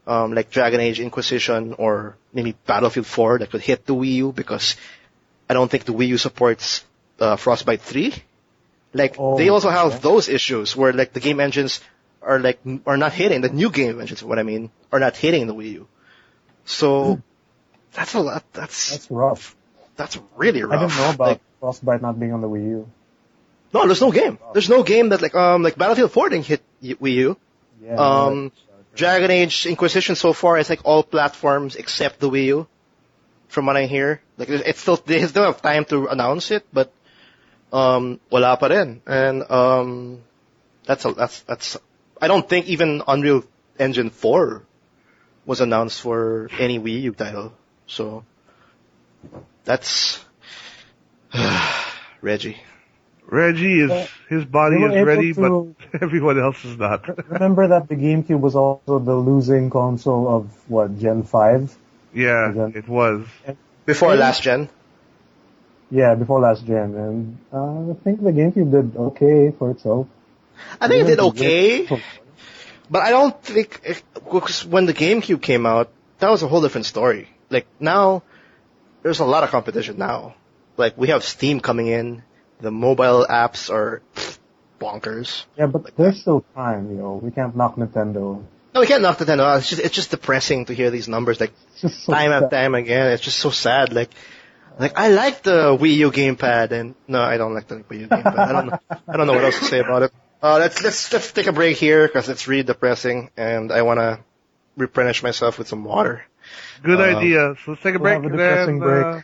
like Dragon Age Inquisition or maybe Battlefield 4 that could hit the Wii U, because I don't think the Wii U supports Frostbite 3. Like, they also have those issues where, like, the game engines are not hitting, the new game engines, what I mean, are not hitting the Wii U. So, that's a lot. That's rough. That's really rough. I didn't know about Frostbite not being on the Wii U. No, there's no game. There's no game that, like Battlefield 4 didn't hit Wii U. Yeah, Dragon Age Inquisition so far is like all platforms except the Wii U, from what I hear. Like, they still have time to announce it, but wala pa rin. And that's I don't think even Unreal Engine 4 was announced for any Wii U title. So that's Reggie. His body is ready, but everyone else is not. Remember that the GameCube was also the losing console of Gen 5? Yeah, it was. Before last gen. Yeah, before last gen, and I think the GameCube did okay for itself. I think it did okay, but I don't think, because when the GameCube came out, that was a whole different story. Like, now, there's a lot of competition now. Like, we have Steam coming in, the mobile apps are bonkers. Yeah, but there's still time, we can't knock Nintendo. No, we can't knock Nintendo. It's just depressing to hear these numbers, like, time after time again. It's just so sad. Like, I like the Wii U gamepad, and no, I don't like the Wii U gamepad. I don't know what else to say about it. Let's take a break here, because it's really depressing, and I want to replenish myself with some water. Good idea. So let's take a break. Have a depressing break.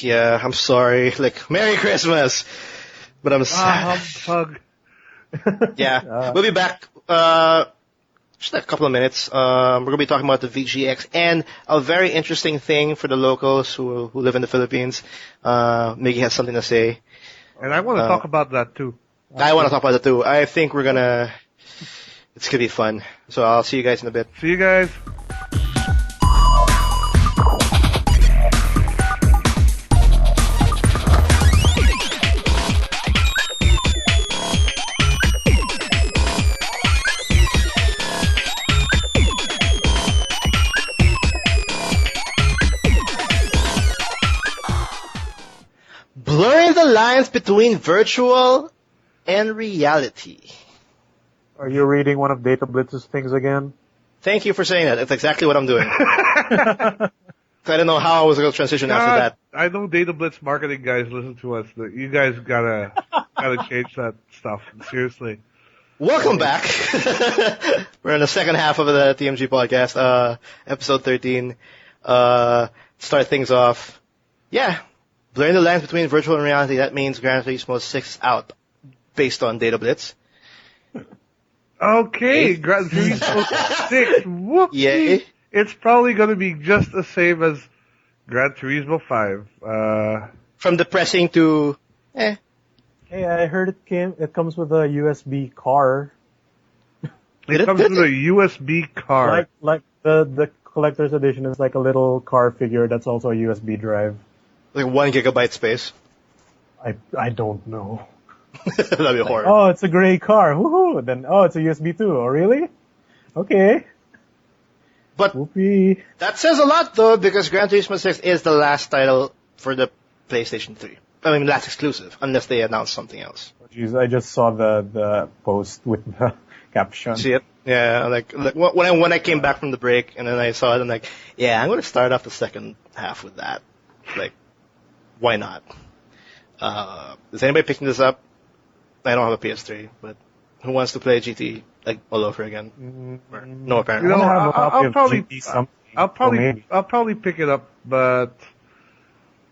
Yeah, I'm sorry. Like, Merry Christmas! But I'm sad. Hug. Yeah, we'll be back, just a couple of minutes. We're going to be talking about the VGX and a very interesting thing for the locals who live in the Philippines. Miggy has something to say. And I want to talk about that too. I want to talk about it too. I think it's going to be fun. So I'll see you guys in a bit. See you guys. Blurring the lines between virtual and reality. Are you reading one of Data Blitz's things again? Thank you for saying that. That's exactly what I'm doing. I don't know how I was going to transition after that. I know Data Blitz marketing guys listen to us. You guys gotta change that stuff. Seriously. Welcome back. We're in the second half of the TMG podcast, episode 13. Start things off. Yeah. Blurring the lines between virtual and reality, that means Gran Turismo 6 is out, based on Data Blitz. Okay, Gran Turismo 6, whoopsie. Yay. It's probably going to be just the same as Gran Turismo 5. From depressing to, Hey, I heard it comes with a USB car. It comes with a USB car. Like the collector's edition is like a little car figure that's also a USB drive. like 1 gigabyte space. I don't know. That'd be horrible. Oh, it's a gray car. Woohoo! Then, it's a USB too. Oh, really? Okay. But Whoopee. that says a lot, though, because Gran Turismo 6 is the last title for the PlayStation 3. I mean, last exclusive, unless they announce something else. Jeez, I just saw the post with the caption. See it? Yeah, like when I came back from the break and then I saw it, I'm like, yeah, I'm going to start off the second half with that. Like, why not? Is anybody picking this up? I don't have a PS3, but who wants to play GT like all over again? No, apparently. You know, I'll probably pick it up, but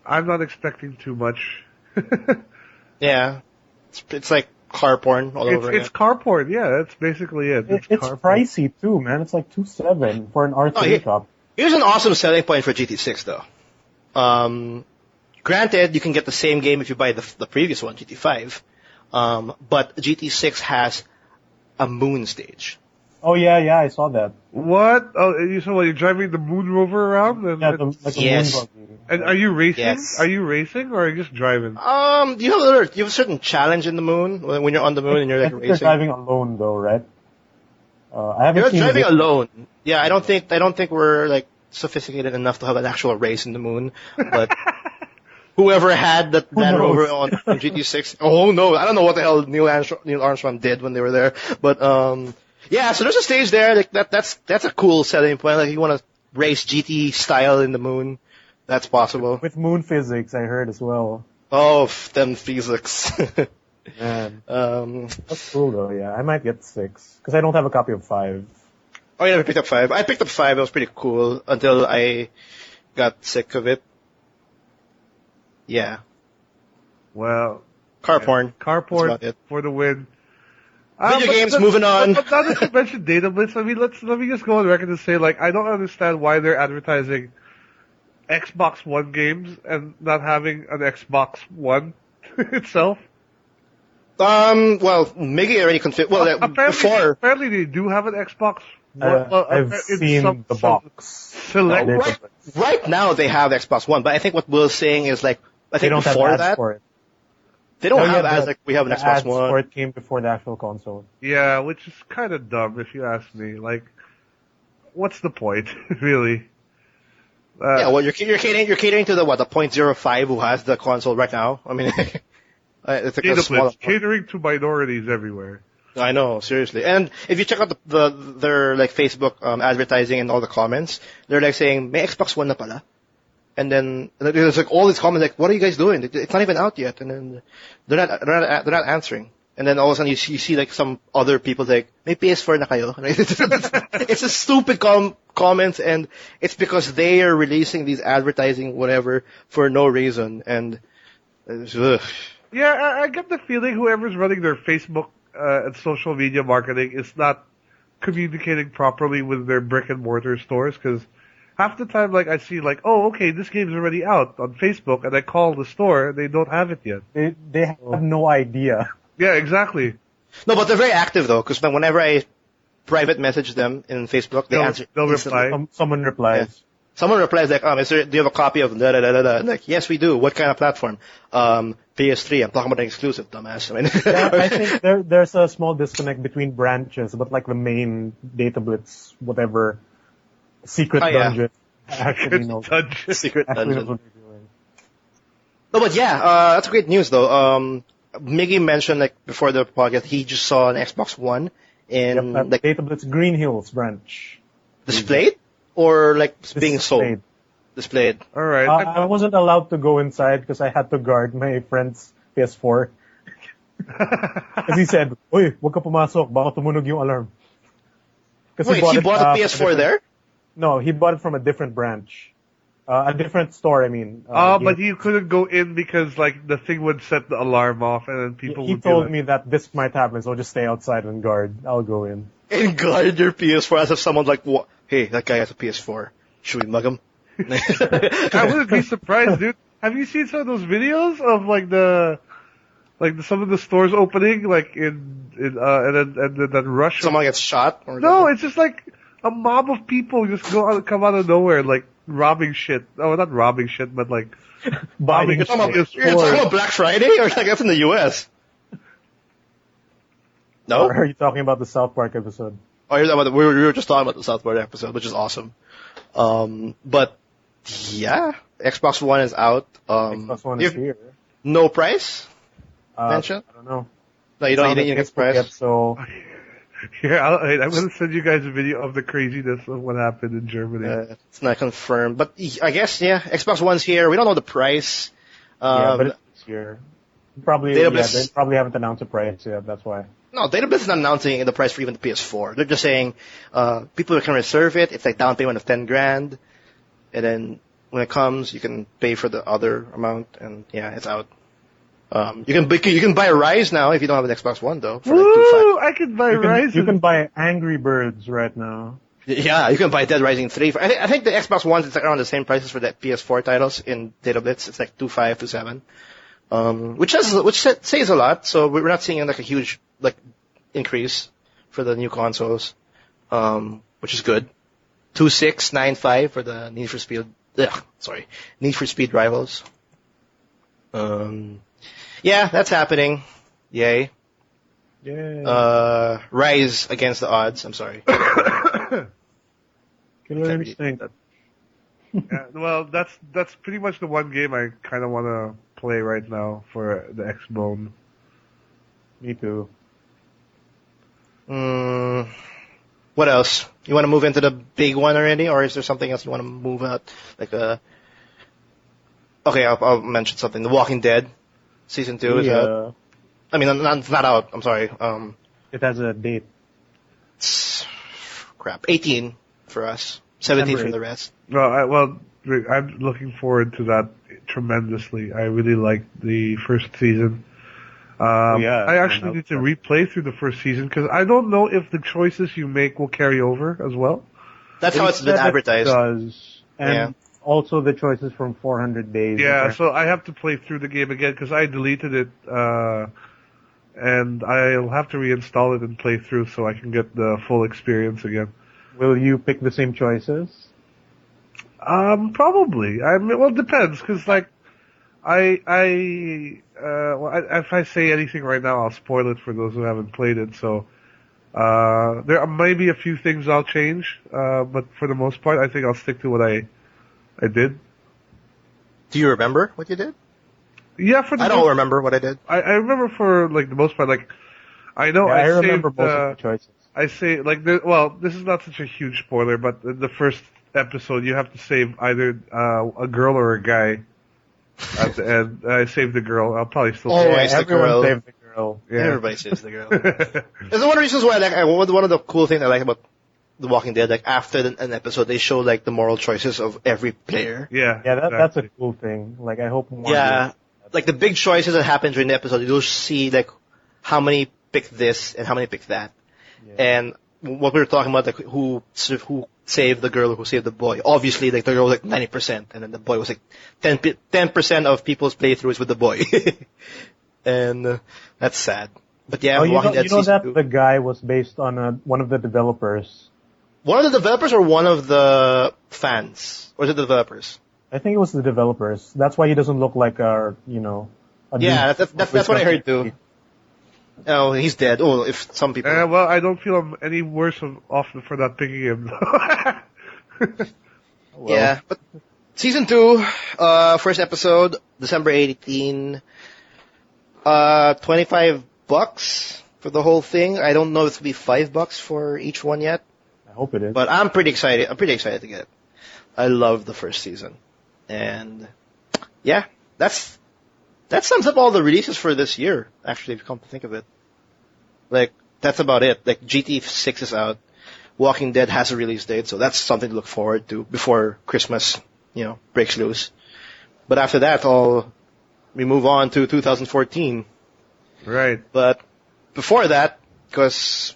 I'm not expecting too much. Yeah, it's like car porn all over again. It's car porn, yeah. That's basically it. It's car pricey too, man. It's like $2,700 for an R3 cup. Here's an awesome selling point for GT6, though. Granted, you can get the same game if you buy the previous one, GT5. But GT6 has a moon stage. Oh yeah, I saw that. What? Oh, so you're driving the Moon Rover around? Yeah, like a Yes. moon buggy. And are you racing? Yes. Are you racing or are you just driving? You have a certain challenge in the moon when you're on the moon and you're I like think racing. you're driving alone though, right? I haven't You're seen driving it. alone. Yeah, I don't think we're like sophisticated enough to have an actual race in the moon, but whoever had that Who Land Rover knows? on GT6. Oh no, I don't know what the hell Neil Armstrong did when they were there, but yeah. So there's a stage there. Like that's a cool selling point. Like you want to race GT style in the moon, that's possible. With moon physics, I heard as well. Oh, then physics. Man, that's cool though. Yeah, I might get 6 because I don't have a copy of 5. Oh yeah, I picked up 5. I picked up 5. It was pretty cool until I got sick of it. Yeah. Well, Car porn. car That's porn about it. for the win. Video But games, moving on. But now that you mentioned data blitz, I mean, let me just go on record and say, like, I don't understand why they're advertising Xbox One games and not having an Xbox One itself. Well, Miggy already configured. Well, before. Apparently they do have an Xbox One. I've in seen the box. select. Right now they have Xbox One, but I think what Will's saying is like, I They think don't have before ads that, for it. they don't Oh, have yeah, ads the- like we have an the Xbox ads One. for it came before the actual console. Yeah, which is kind of dumb if you ask me. Like, what's the point, really? Yeah, well, you're catering to the 0.05 who has the console right now. I mean, it's like a Data small. blitz, catering to minorities everywhere. I know, seriously. And if you check out their like Facebook advertising and all the comments, they're like saying, "May Xbox One na pala." And then there's like all these comments like, "What are you guys doing? It's not even out yet." And then they're not answering. And then all of a sudden you see like some other people like, "May PS4 na kayo?" It's a stupid comments, and it's because they are releasing these advertising whatever for no reason. And ugh. Yeah, I get the feeling whoever's running their Facebook and social media marketing is not communicating properly with their brick and mortar stores, because half the time, like, I see like, oh, okay, this game's already out on Facebook, and I call the store, they don't have it yet. They have no idea. Yeah, exactly. No, but they're very active though, because whenever I private message them in Facebook, they answer. They'll instantly. reply. Someone replies. Yeah. Someone replies like, do you have a copy of da da da da da? Like, yes, we do. What kind of platform? PS3. I'm talking about an exclusive, dumbass. I mean, Yeah, I think there's a small disconnect between branches, but like the main data blitz, whatever, secret Oh, yeah. dungeon, actually knows. secret Actually knows dungeon. what they're doing. No, but yeah, that's great news though. Miggy mentioned like before the podcast, he just saw an Xbox One in Yep, like data blitz Green Hills branch. displayed or like being sold. Displayed. All right. I wasn't allowed to go inside because I had to guard my friend's PS4. Because he said, "Uy, wag ka pumasok, baka tumunog yung alarm." Wait, he bought a PS4 there? No, he bought it from a different branch. A different store, I mean. But you couldn't go in because like the thing would set the alarm off, and then people he would be told like, me that this might happen, so just stay outside and guard. I'll go in. And guard your PS4 as if someone like, hey, that guy has a PS4. Should we mug him? I wouldn't be surprised, dude. Have you seen some of those videos of some of the stores opening, like and then that rush? Someone gets shot? Or No, it's just like a mob of people just come out of nowhere, like robbing shit. Oh, not robbing shit, but like Buying You're talking shit. about Black Friday or like that's in the US? No? Or are you talking about the South Park episode? Oh, you're talking about we were just talking about the South Park episode, which is awesome. But yeah, Xbox One is out. Xbox One is here. No price? Mention? I don't know. No, you don't get Facebook price. yet, so here. I'm gonna send you guys a video of the craziness of what happened in Germany. It's not confirmed, but I guess yeah, Xbox One's here. We don't know the price. yeah, but it's here. Probably, they probably haven't announced a price yet. That's why. No, Database is not announcing the price for even the PS4. They're just saying people can reserve it. It's like down payment of $10,000, and then when it comes, you can pay for the other amount, and yeah, it's out. You can buy a Rise now if you don't have an Xbox One though. For like Woo! I could buy Rise. You can buy Angry Birds right now. Yeah, you can buy Dead Rising 3. I think the Xbox One is like around the same prices for the PS4 titles in Data Blitz. It's like 2.5, 2.7, which says a lot. So we're not seeing like a huge like increase for the new consoles, which is good. 2.695 for the Need for Speed Need for Speed Rivals. Yeah, that's happening. Yay. Yeah. Rise Against the Odds. I'm sorry. Killer Instinct. Yeah, well, that's pretty much the one game I kind of want to play right now for the Xbone. Me too. What else? You want to move into the big one already, or is there something else you want to move out? Okay, I'll mention something. The Walking Dead season 2 is out. I mean, not out. I'm sorry. It has a date. Crap. 18 for us. 17 for the rest. Well, I'm looking forward to that tremendously. I really liked the first season. I actually need to replay through the first season because I don't know if the choices you make will carry over as well. That's how it's been advertised. It does. And also the choices from 400 Days. Yeah, so I have to play through the game again because I deleted it, and I'll have to reinstall it and play through so I can get the full experience again. Will you pick the same choices? Probably. I mean, well, it depends because if I say anything right now, I'll spoil it for those who haven't played it. So there may be a few things I'll change, but for the most part, I think I'll stick to what I did. Do you remember what you did? Yeah, I don't remember what I did. I remember for the most part. I know I remember saved, most of the choices. I say this is not such a huge spoiler, but the first episode you have to save either a girl or a guy. At the end, I saved the girl. I'll probably still. Always the girl. Everyone saved the girl. Yeah. Everybody saves the girl. That's one of the reasons why one of the cool things I like about The Walking Dead. After an episode, they show the moral choices of every player. Yeah. Yeah, that's a cool thing. I hope more. Yeah, the big choices that happen during the episode, you'll see how many pick this and how many pick that. Yeah. And what we were talking about, who saved the girl, who saved the boy. Obviously, the girl was 90%, and then the boy was 10% of people's playthroughs with the boy. And that's sad. But yeah, Walking Dead you know that 2. the guy was based on one of the developers. One of the developers or one of the fans? Or is it the developers? I think it was the developers. That's why he doesn't look like a Yeah, that's what I heard too. Oh, he's dead. Oh, if some people. Well, I don't feel I'm any worse off for not picking him. Yeah, but season 2, first episode, December 18. $25 for the whole thing. I don't know if it'll be $5 for each one yet. I hope it is. But I'm pretty excited. I'm pretty excited to get it. I love the first season, and yeah, that sums up all the releases for this year. Actually, if you come to think of it, that's about it. GT 6 is out. Walking Dead has a release date, so that's something to look forward to before Christmas, breaks loose. But after that, we move on to 2014. Right. But before that, because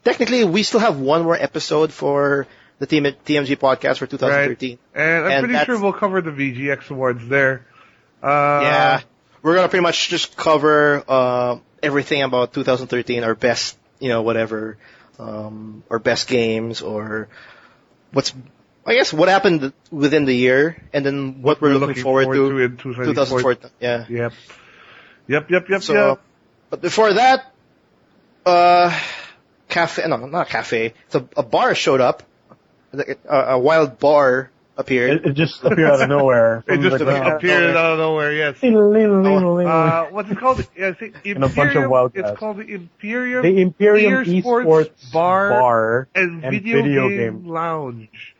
technically we still have one more episode for the TMG podcast for 2013. Right. And I'm pretty sure we'll cover the VGX awards there. Yeah. We're going to pretty much just cover everything about 2013, our best, whatever, our best games, or what happened within the year, and then what we're looking forward to in 2014. Yeah. Yep. So, but before that, not cafe. It's a bar showed up. A wild bar appeared. It just appeared out of nowhere. It just appeared out of nowhere, yes. What's it called? I think Imperium, a bunch of wild guys. It's called the Imperium. The Imperium Esports Bar and Video Game Lounge.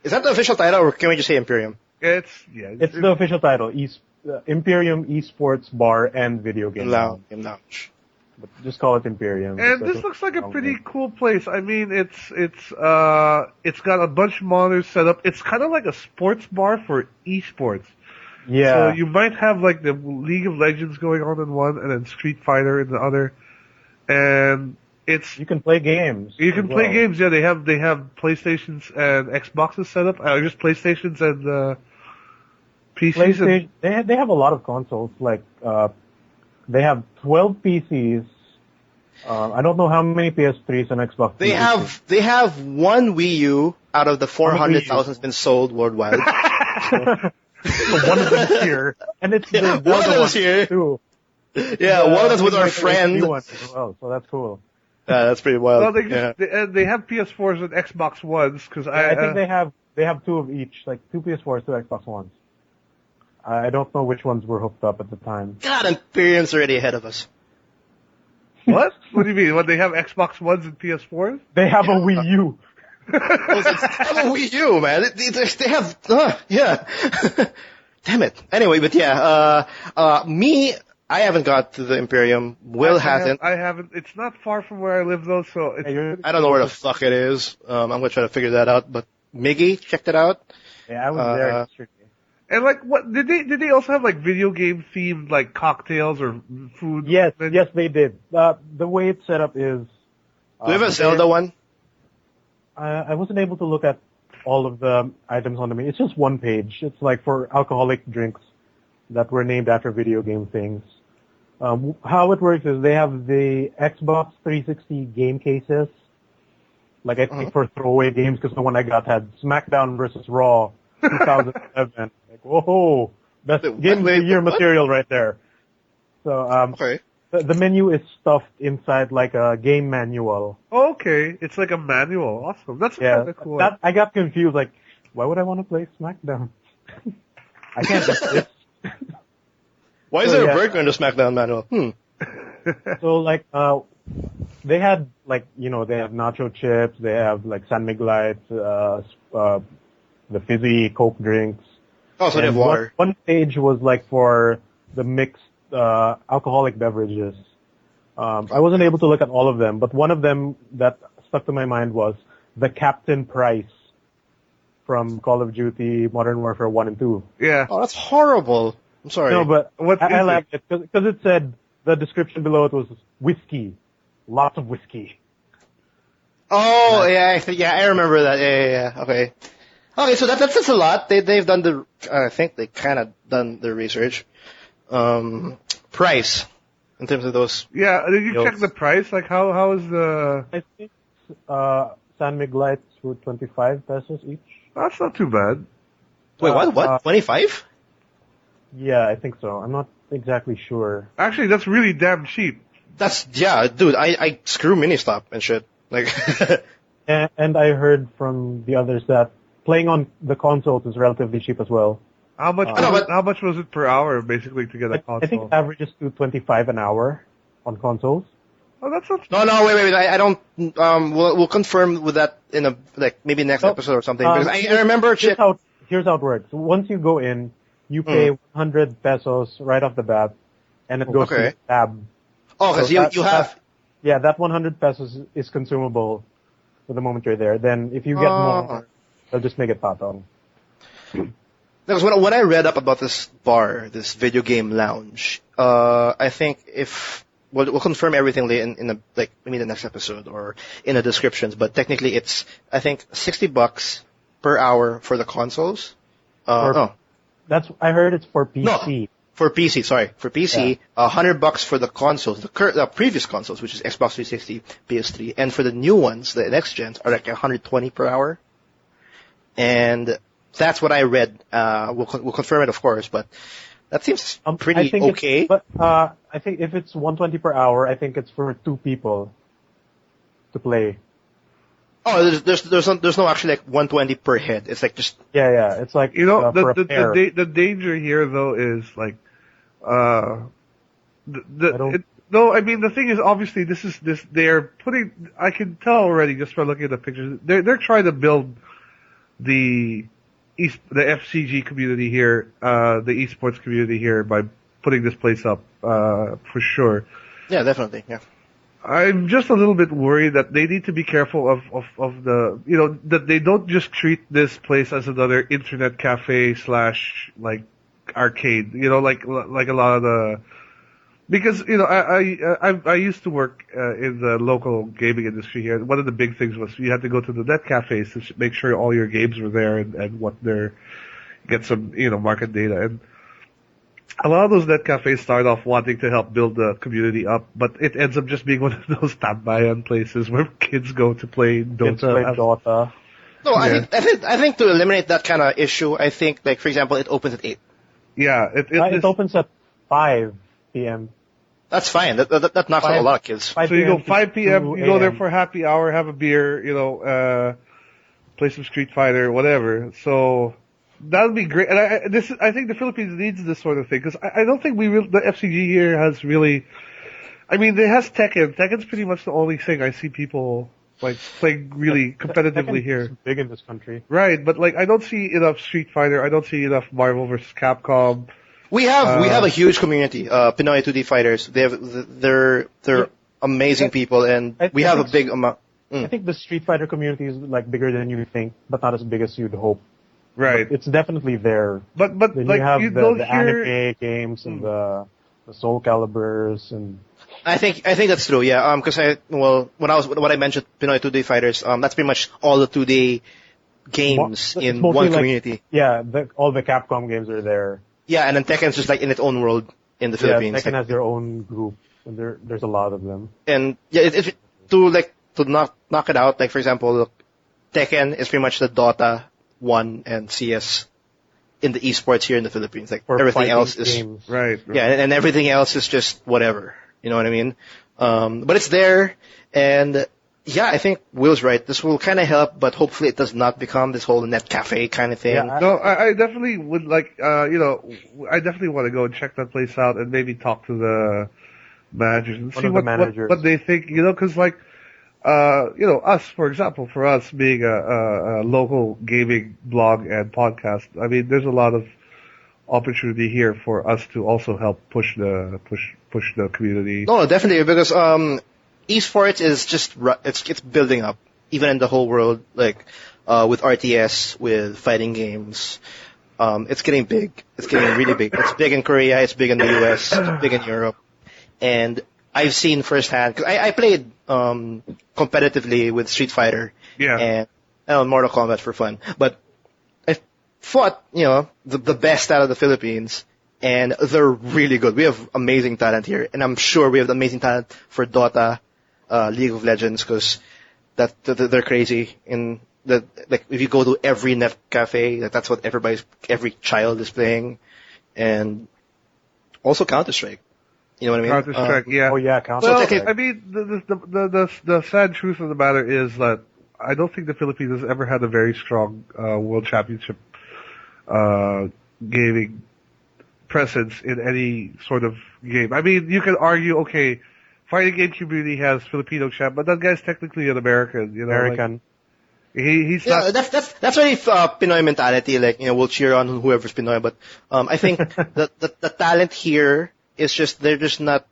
Is that the official title, or can we just say Imperium? It's the official title. Imperium Esports Bar and Video Game Lounge. But just call it Imperium. And this looks like a pretty cool place. I mean, it's got a bunch of monitors set up. It's kind of like a sports bar for esports. Yeah. So you might have the League of Legends going on in one, and then Street Fighter in the other. And you can play games. You can play games. Yeah, they have PlayStations and Xboxes set up. Just PlayStations and PCs. They have a lot of consoles. They have 12 PCs. I don't know how many PS3s and Xbox. They have one Wii U, out of the 400,000 has been sold worldwide. So one of them's here, and it's the one Zelda of them's one here. too. Yeah, one of them's with our friend. One as well, so that's cool. Yeah, that's pretty wild. Well, they have PS4s and Xbox Ones because I think they have two of each, like two PS4s, two Xbox Ones. I don't know which ones were hooked up at the time. God, Imperium's already ahead of us. What? What do you mean? What, they have Xbox Ones and PS4s? They have a Wii U. Wii U, man. They have, yeah. Damn it. Anyway, but yeah, me, I haven't got to the Imperium. Will hasn't. I haven't. It's not far from where I live though, so I don't know where the fuck it is. I'm gonna try to figure that out. But Miggy checked it out. Yeah, I was there yesterday. And like, what did they also have like video game themed like cocktails or food? Yes, they did. The way it's set up is. Do we have a Zelda one? I wasn't able to look at all of the items on the menu. It's just one page. It's like for alcoholic drinks that were named after video game things. How it works is they have the Xbox 360 game cases, like I think for throwaway games, because the one I got had SmackDown versus Raw 2011. Like, whoa, best game of the year material right there. So Okay. The menu is stuffed inside like a game manual. Okay, it's like a manual. Awesome. That's kind of cool. I got confused. Like, why would I want to play SmackDown? I can't do this. Why is there a burger in the SmackDown manual? So like, they had like, they have nacho chips, they have like San Mig Lights, the fizzy Coke drinks. Oh, so they have water. One page was like for the mixed alcoholic beverages. I wasn't able to look at all of them, but one of them that stuck to my mind was the Captain Price from Call of Duty Modern Warfare 1 and 2. Yeah. Oh, that's horrible. I'm sorry. No, but I liked it because it said the description below it was whiskey, lots of whiskey. Oh, yeah, I remember that. Yeah. Okay. Okay, so that's a lot. They've done I think they kind of done the research. Price in terms of those. Yeah, did you check the price? Like how is the? I think San Mig Lights were 25 pesos each. That's not too bad. Wait, what? 25? Yeah, I think so. I'm not exactly sure. Actually, that's really damn cheap. Dude, I screw Ministop and shit. Like, and I heard from the others that playing on the consoles is relatively cheap as well. How much was it per hour, basically, to get a console? I think it averages to $25 an hour on consoles. Oh, that's not. No, wait. I don't. We'll confirm with that in maybe next episode or something. Because I remember. Here's how it works. Once you go in, you pay 100 pesos right off the bat, and it goes to the tab. Oh, because you have. Yeah, that 100 pesos is consumable for the moment you're there. Then if you get more, they'll just make it patong. Because when I read up about this bar, this video game lounge, I think we'll confirm everything in maybe the next episode or in the descriptions. But technically, it's I think $60 per hour for the consoles. I heard it's for PC. No, for PC. Sorry, for PC, $100 for the consoles, the previous consoles, which is Xbox 360, PS3, and for the new ones, the next gens, are like $120 per hour. And that's what I read. We'll confirm it, of course, but that seems pretty okay. But I think if it's $120 per hour, I think it's for 2 people to play. Oh, there's no actually like $120 per head. It's like just It's like the danger here though is like no, I mean the thing is obviously they're putting. I can tell already just by looking at the pictures. They're trying to build the FCG community here, the esports community here by putting this place up, for sure. Yeah, definitely. Yeah. I'm just a little bit worried that they need to be careful of the, that they don't just treat this place as another internet cafe / like arcade, like a lot of the, because, I used to work, in the local gaming industry here. One of the big things was you had to go to the net cafes to make sure all your games were there and get some, market data. And a lot of those net cafes start off wanting to help build the community up, but it ends up just being one of those tambayan places where kids go to play Dota. No, Yeah. I think to eliminate that kind of issue, I think, like, for example, it opens at 8. Yeah, It opens at 5 p.m. That's fine. That knocks out a lot of kids. 5 So you go p.m. to 5 p.m., 2 you go there a.m. for happy hour, have a beer, play some Street Fighter, whatever. So that would be great. And I think the Philippines needs this sort of thing because I don't think the FCG here has really. I mean, it has Tekken. Tekken's pretty much the only thing I see people like playing really competitively Tekken's here. big in this country. Right, but like I don't see enough Street Fighter. I don't see enough Marvel vs. Capcom. We have a huge community. Pinoy 2D fighters. They're amazing people, and we have a big amount. I think the Street Fighter community is like bigger than you think, but not as big as you'd hope. Right. But it's definitely there. But Then like you have don't the hear. anime games and the Soul Calibers and I think that's true. Yeah. Because when I mentioned Pinoy 2D fighters, that's pretty much all the 2D games it's in mostly one like- community. yeah, all the Capcom games are there. Yeah, and then Tekken's just like in its own world in the Philippines. Yeah, Tekken Like, has their own group, and there's a lot of them. and yeah, if to knock it out, like for example, look, Tekken is pretty much the Dota 1 and CS in the esports here in the Philippines. Like For everything fighting else is games. Right. yeah, and everything else is just whatever. You know what I mean? But it's there, and yeah, I think Will's right. This will kind of help, but hopefully it does not become this whole net cafe kind of thing. Yeah, No, I definitely would like, I definitely want to go and check that place out and maybe talk to the managers and see what they think, because like, us, for example, for us being a local gaming blog and podcast, I mean, there's a lot of opportunity here for us to also help push the community. No, definitely, because esports is just it's building up, even in the whole world, like with RTS, with fighting games. It's getting big. It's getting really big. It's big in Korea. It's big in the US. It's big in Europe. And I've seen firsthand, because I played competitively with Street Fighter and Mortal Kombat for fun. But I fought, the best out of the Philippines, and they're really good. We have amazing talent here, and I'm sure we have amazing talent for Dota, League of Legends, because they're crazy. Like if you go to every net cafe, that's what every child is playing, and also Counter-Strike. You know what I mean? Counter-Strike, yeah. Oh yeah, Counter-Strike. Well, I mean, the sad truth of the matter is that I don't think the Philippines has ever had a very strong world championship gaming presence in any sort of game. I mean, you can argue, okay, fighting game community has Filipino champ, but that guy's technically an American. American. Like, he's not. That's very Pinoy mentality. Like, we'll cheer on whoever's Pinoy, but I think the talent here is just they're just not.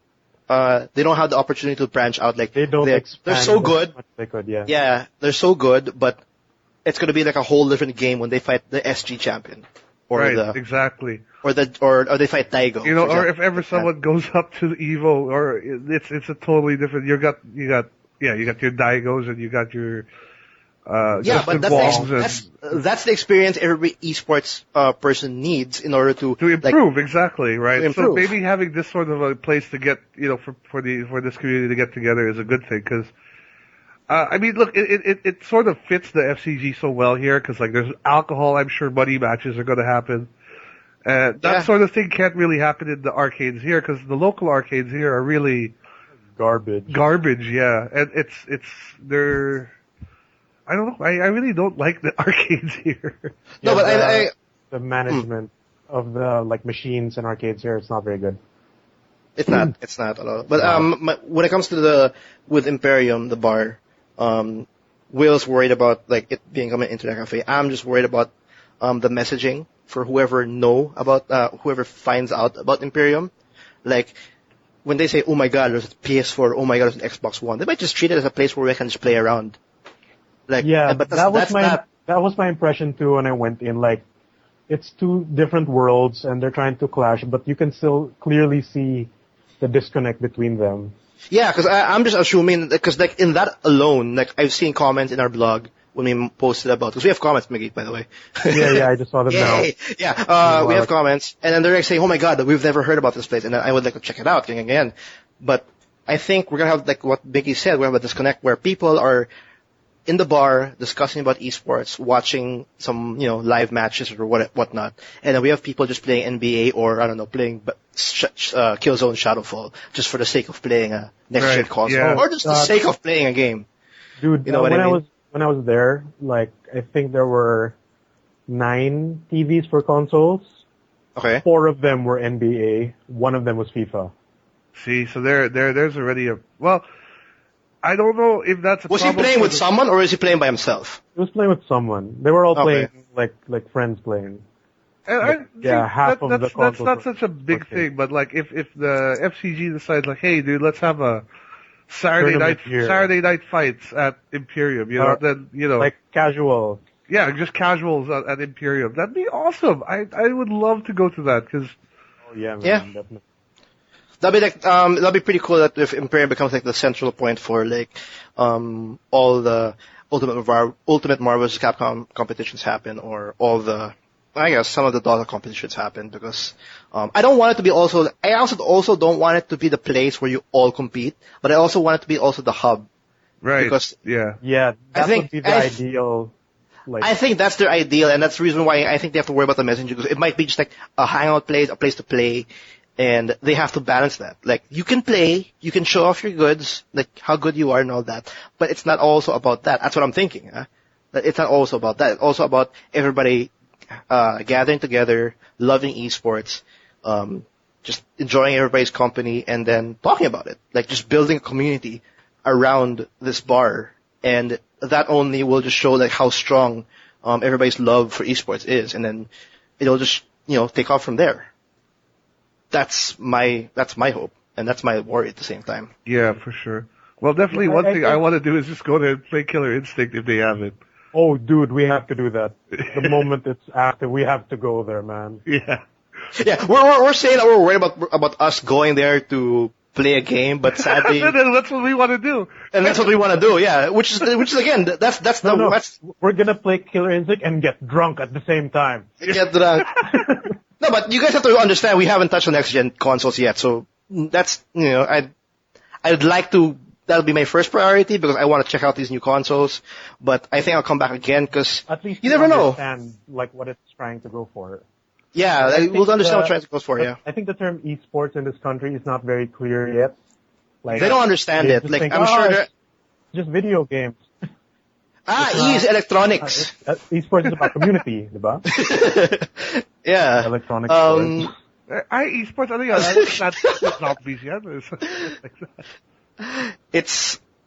They don't have the opportunity to branch out. Like They don't expand they're so good. as much as they could, yeah. Yeah, they're so good, but it's going to be like a whole different game when they fight the SG champion, or Right, exactly. or they fight Daigo. Or if ever someone goes up to the Evo, or it's a totally different. You got your Daigos and you got your but Justin Wongs that's the experience every esports person needs in order to improve, exactly, right? to improve. So maybe having this sort of a place to get, for this community to get together is a good thing, because I mean, look, it sort of fits the FCG so well here, because like there's alcohol, I'm sure money matches are going to happen. That sort of thing can't really happen in the arcades here, because the local arcades here are really Garbage. yeah, and they're. I don't know. I really don't like the arcades here. No, but the management of the machines and arcades here, it's not very good. It's not at all. But when it comes to with Imperium, the bar, Will's worried about it being an internet cafe. I'm just worried about the messaging for whoever finds out about Imperium. Like when they say, "Oh my God, there's a PS4. Oh my God, there's an Xbox One," they might just treat it as a place where we can just play around. But that was my impression too when I went in. Like, it's two different worlds and they're trying to clash, but you can still clearly see the disconnect between them. Yeah, because I'm just assuming, because in that alone, I've seen comments in our blog when we posted about, because we have comments, Miggy, by the way. Yeah, I just saw them now. Yeah, we have comments, and then they're saying, "Oh my God, we've never heard about this place," and then I would like to check it out again. But I think we're gonna have what Miggy said, we have a disconnect where people are in the bar discussing about esports, watching some, live matches or whatnot. And then we have people just playing NBA or, I don't know, playing Killzone Shadowfall just for the sake of playing a next-gen console. Or just the sake of playing a game. Dude, you know what I mean? When I was there, like, I think there were 9 TVs for consoles. Okay. 4 of them were NBA. 1 of them was FIFA. See, so there's already a, well, I don't know if that's a Was he problem playing for with someone or is he playing by himself? He was playing with someone. They were all playing like friends playing. Half of the that's consoles not such a big thing, but like if the FCG decides like, hey dude, let's have a Saturday night fights at Imperium, then like casual. Yeah, just casuals at Imperium. That'd be awesome. I would love to go to that because. Oh yeah, man, definitely. That'd be like that'd be pretty cool that if Imperium becomes like the central point for like all the Ultimate Marvel vs. Capcom competitions happen, or all the, I guess some of the Dota competitions happen, because I don't want it to be I also don't want it to be the place where you all compete, but I also want it to be also the hub. Right. Because that would be the ideal. Like, I think that's their ideal, and that's the reason why I think they have to worry about the messenger, because it might be just like a hangout place, a place to play, and they have to balance that. Like, you can play, you can show off your goods, like how good you are and all that, but it's not also about that. That's what I'm thinking. That it's not also about that. It's also about everybody gathering together, loving esports, just enjoying everybody's company, and then talking about it. Like, just building a community around this bar, and that only will just show like how strong everybody's love for esports is, and then it'll just take off from there. That's my hope, and that's my worry at the same time. Yeah, for sure. Well, definitely one thing I want to do is just go there and play Killer Instinct if they have it. Oh, dude, we have to do that. The moment it's active, we have to go there, man. Yeah. Yeah, we're saying that we're worried about us going there to play a game, but sadly that's what we want to do. And that's what we want to do, yeah. Which is again, that's we're gonna play Killer Instinct and get drunk at the same time. Get drunk. No, but you guys have to understand we haven't touched the next gen consoles yet, so that's I'd like to. That'll be my first priority because I want to check out these new consoles. But I think I'll come back again because at least you never know. Understand like what it's trying to go for. Yeah, we'll understand what it's trying to go for. Yeah. I think the term esports in this country is not very clear yet. Like, they don't understand it. Like, I'm sure they're just video games. It's electronics. Esports is about community, diba? Yeah. Electronic sports. Esports, I think that's not VCN.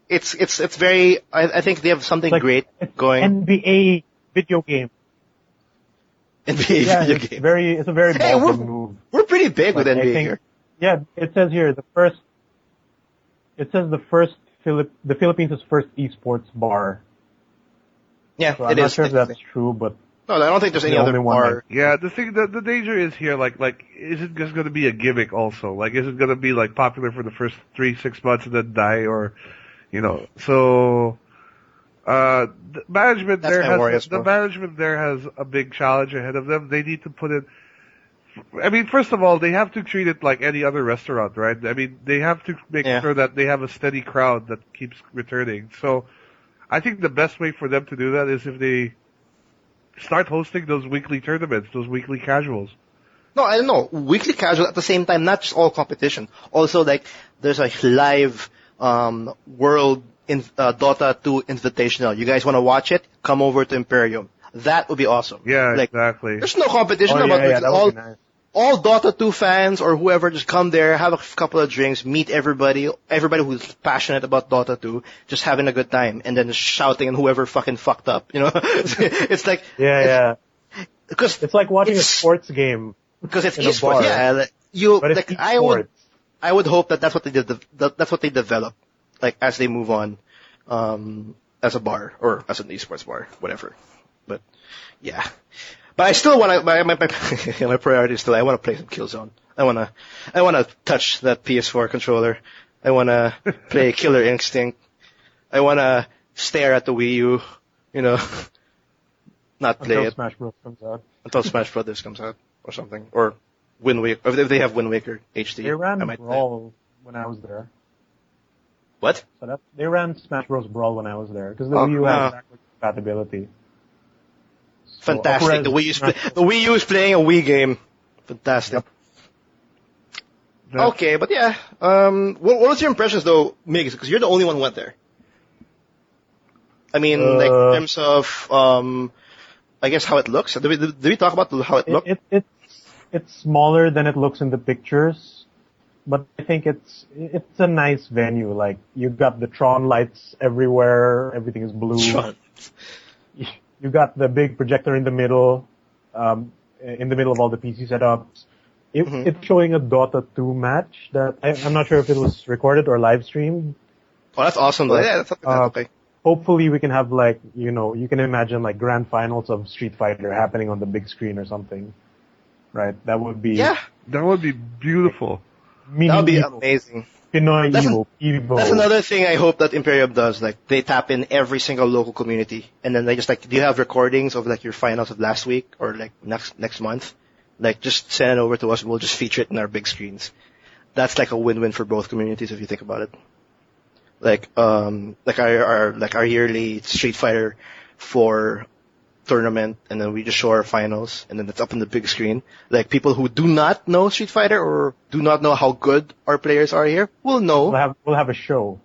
It's very. I think they have something great going. NBA video game. NBA video game. It's a very bold move. We're pretty big with NBA here. Yeah, it says here the Philippines' first esports bar. Yeah, so I'm not sure if that's true, but no, I don't think there's any other bar. Yeah, the danger is here, like, is it just going to be a gimmick also? Like, is it going to be, like, popular for the first 3-6 months and then die, or, so, the management there has a big challenge ahead of them. They need to put it, I mean, first of all, they have to treat it like any other restaurant, right? I mean, they have to make sure that they have a steady crowd that keeps returning. So, I think the best way for them to do that is if they start hosting those weekly tournaments, those weekly casuals. No, I don't know. Weekly casual at the same time, not just all competition. Also, like, there's a live World Dota 2 Invitational. You guys want to watch it? Come over to Imperium. That would be awesome. Yeah, like, exactly. There's no competition all Dota 2 fans or whoever just come there, have a couple of drinks, meet everybody who's passionate about Dota 2, just having a good time, and then just shouting and whoever fucking fucked up, It's like... Yeah. Because it's like watching a sports game. Because it's esports, yeah. I would hope that's what they did, that's what they develop, like, as they move on, as a bar, or as an esports bar, whatever. But, yeah. But I still want to, my priority is still, I want to play some Killzone. I want to touch that PS4 controller. I want to play Killer Instinct. I want to stare at the Wii U, not play until it. Smash Bros. Comes out. Until Smash Brothers comes out, or something. Or Wind Waker, if they have Wind Waker HD. They ran Brawl when I was there. What? So they ran Smash Bros. Brawl when I was there because the Oh, Wii U wow. has backward compatibility. So, Fantastic. upres The Wii, Smash the Wii U is playing a Wii game. Fantastic. That- Okay, but yeah. What was your impressions though, Migs? Because you're the only one who went there. I mean, like in terms of, I guess how it looks. Did we talk about how it looked? It's smaller than it looks in the pictures, but I think it's a nice venue. Like you got the Tron lights everywhere, everything is blue. Sure. You got the big projector in the middle of all the PC setups. It's showing a Dota 2 match that I'm not sure if it was recorded or live streamed. Oh, that's awesome. Though. Yeah, that's okay. Hopefully we can have like, you can imagine like grand finals of Street Fighter happening on the big screen or something. Right? That would be... Yeah. That would be beautiful. That would be amazing. Pinoy Evo. Evo. That's another thing I hope that Imperium does. Like, they tap in every single local community. And then they just like, do you have recordings of like your finals of last week or like next month? Like, just send it over to us and we'll just feature it in our big screens. That's like a win-win for both communities if you think about it. Like our yearly Street Fighter 4 tournament, and then we just show our finals, and then it's up on the big screen. Like, people who do not know Street Fighter or do not know how good our players are here will know. We'll have a show.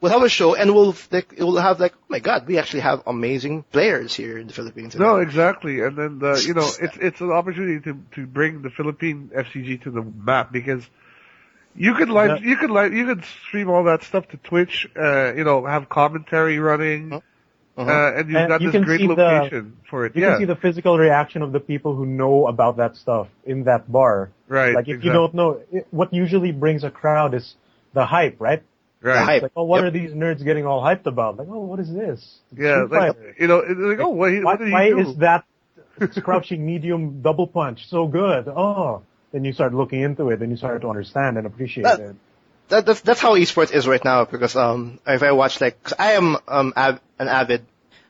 We'll have a show, and we'll have like, oh my god, we actually have amazing players here in the Philippines. No, exactly. And then it's an opportunity to bring the Philippine FCG to the map, because you could stream all that stuff to Twitch, have commentary running. And you've got this great location for it. You can see the physical reaction of the people who know about that stuff in that bar. Right. Like if you don't know, what usually brings a crowd is the hype, right? Right. The hype. Like, what are these nerds getting all hyped about? Like, what is this? Yeah, what did he why do? is that crouching medium double punch so good? Oh, then you start looking into it, and you start to understand and appreciate it. That's how esports is right now, because if I watch, like, 'cause I am an avid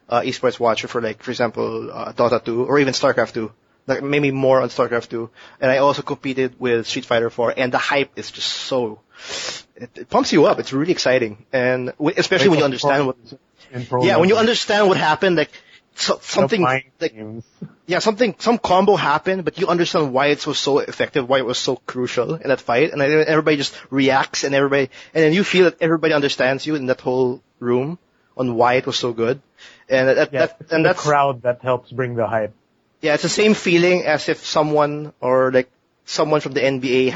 esports watcher for, like, for example, Dota 2 or even StarCraft 2, like maybe more on StarCraft 2, and I also competed with Street Fighter 4, and the hype is just so it pumps you up. It's really exciting, and especially when you understand when you understand what happened, like something like some combo happened, but you understand why it was so effective, why it was so crucial in that fight, and everybody just reacts, and then you feel that everybody understands you in that whole room on why it was so good, and that's the crowd that helps bring the hype. Yeah, it's the same feeling as if someone from the NBA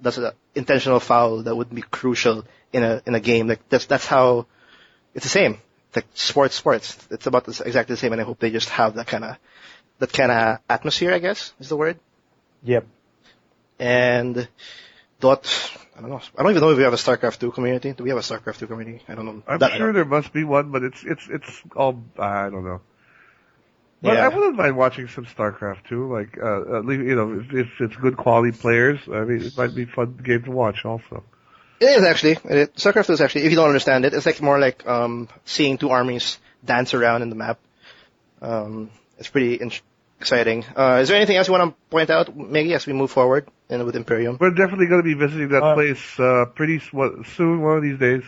does an intentional foul that would be crucial in a game. Like that's how it's the same. Like sports. It's about exactly the same, and I hope they just have that kind of atmosphere, I guess is the word. Yep. And I don't know. I don't even know if we have a StarCraft 2 community. Do we have a StarCraft 2 community? I don't know. I'm sure there must be one, but it's all I don't know. But Yeah. I wouldn't mind watching some StarCraft 2. Like, if it's good quality players, I mean, it might be a fun game to watch also. It is actually. StarCraft 2 is actually, if you don't understand it, it's like more like seeing two armies dance around in the map. It's pretty exciting. Is there anything else you want to point out, Maggie, as we move forward with Imperium? We're definitely going to be visiting that place pretty soon, one of these days.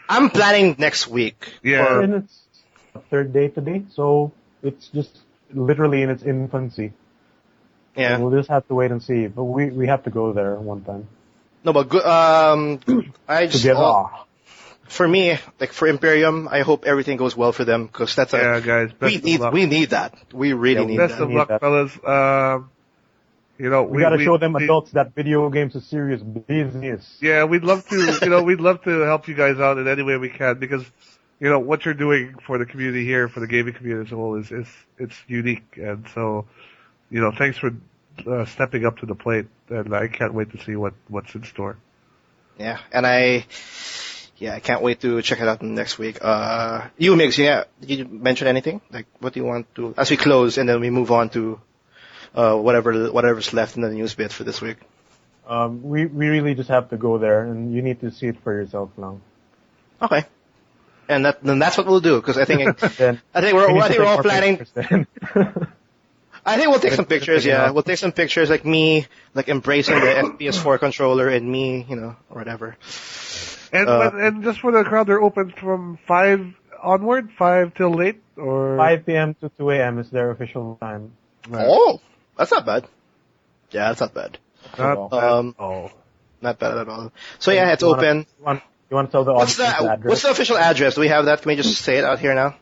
I'm planning next week. Yeah. And it's third day today, so it's just literally in its infancy. Yeah. So we'll just have to wait and see. But we have to go there one time. No, but good. I just for me, like for Imperium, I hope everything goes well for them, because that's guys. We need that. We really need that. Best of luck, fellas. We got to show them adults that video games is serious business. Yeah, we'd love to. We'd love to help you guys out in any way we can, because what you're doing for the community here, for the gaming community as a whole, it's unique, and so thanks for stepping up to the plate, and I can't wait to see what's in store. Yeah, and I can't wait to check it out next week. You, Migs, did you mention anything? Like, what do you want to, as we close, and then we move on to whatever's left in the news bit for this week? We really just have to go there, and you need to see it for yourself now. Okay. And then that's what we'll do, because I think we're all planning. I think we'll take some pictures, yeah. We'll take some pictures, like me, like embracing the PS4 controller, and me, or whatever. And just for the crowd, they're open from 5 onward, 5 till late, or 5 p.m. to 2 a.m. is their official time. Oh, that's not bad. Yeah, that's not bad. not bad at all. Not bad at all. So yeah, it's open. You want to tell the audience the address? What's the official address? Do we have that? Can we just say it out here now?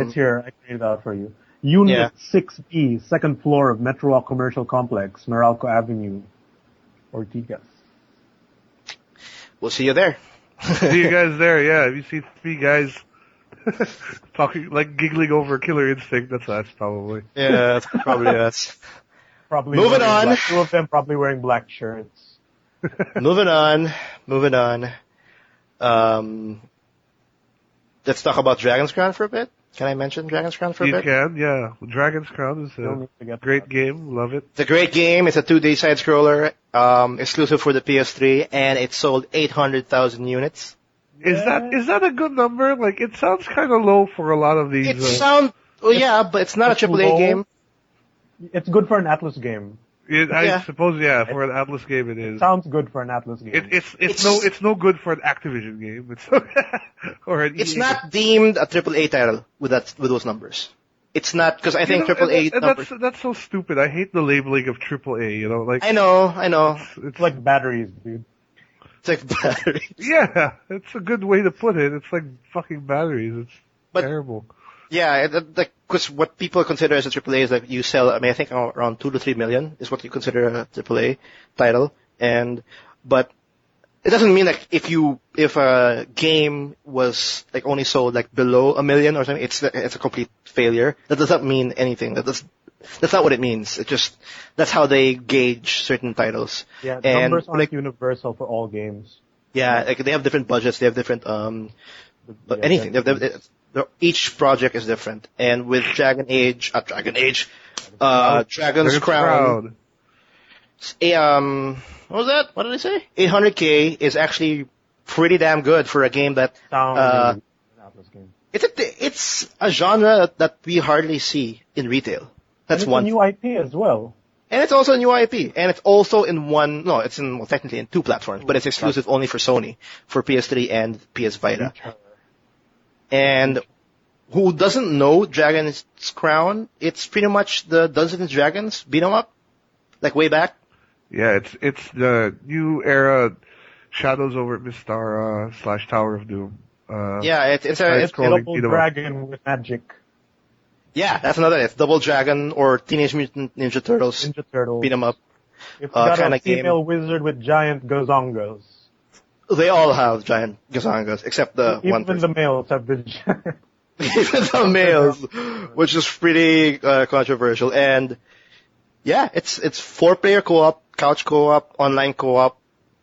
It's here. I can read it out for you. Unit 6B, second floor of Metro Walk Commercial Complex, Meralco Avenue, Ortigas. We'll see you there. See you guys there, yeah. If you see 3 guys talking, like giggling over Killer Instinct, that's us, probably. Yeah, that's probably us. Probably Moving on. 2 of them probably wearing black shirts. Moving on. Let's talk about Dragon's Crown for a bit. Can I mention Dragon's Crown for a You bit? can, yeah. Dragon's Crown is a great game. Love it. It's a great game. It's a 2D side-scroller, exclusive for the PS3, and it sold 800,000 units. Is that a good number? Like, it sounds kind of low for a lot of these. But it's not a AAA game. It's good for an Atlas game. I suppose, yeah, for an Atlas game it is. Sounds good for an Atlas game. It's no good for an Activision game. Or an It's EA not deemed a AAA title with those numbers. It's not, because I think AAA numbers. That's so stupid. I hate the labeling of AAA, you know, like. I know. It's like batteries, dude. It's like batteries. Yeah, it's a good way to put it. It's like fucking batteries. It's terrible. Yeah, because what people consider as a AAA is like you sell, I think around 2 to 3 million is what you consider a AAA title. But it doesn't mean like if a game was like only sold like below 1 million or something, it's a complete failure. That doesn't mean anything. That's not what it means. It just, that's how they gauge certain titles. Yeah, and numbers aren't universal for all games. Yeah, like they have different budgets, they have different, anything. Each project is different. And with Dragon's Crown, what was that? What did I say? 800K is actually pretty damn good for a game that, it's a genre that we hardly see in retail. That's one. It's a new IP as well. And it's also a new IP. And it's also technically in 2 platforms, but it's exclusive only for Sony, for PS3 and PS Vita. And who doesn't know Dragon's Crown? It's pretty much the Dungeons and Dragons beat 'em up, like way back. Yeah, it's the new era Shadows over Mistara / Tower of Doom. It's a double dragon with magic. Yeah, that's another. It's Double Dragon or Teenage Mutant Ninja Turtles. Beat 'em up. It's got a female wizard with giant gazongas. They all have giant gazongas, except the one person. Even the males have the Even the males, which is pretty controversial. And yeah, it's 4-player co-op, couch co-op, online co-op,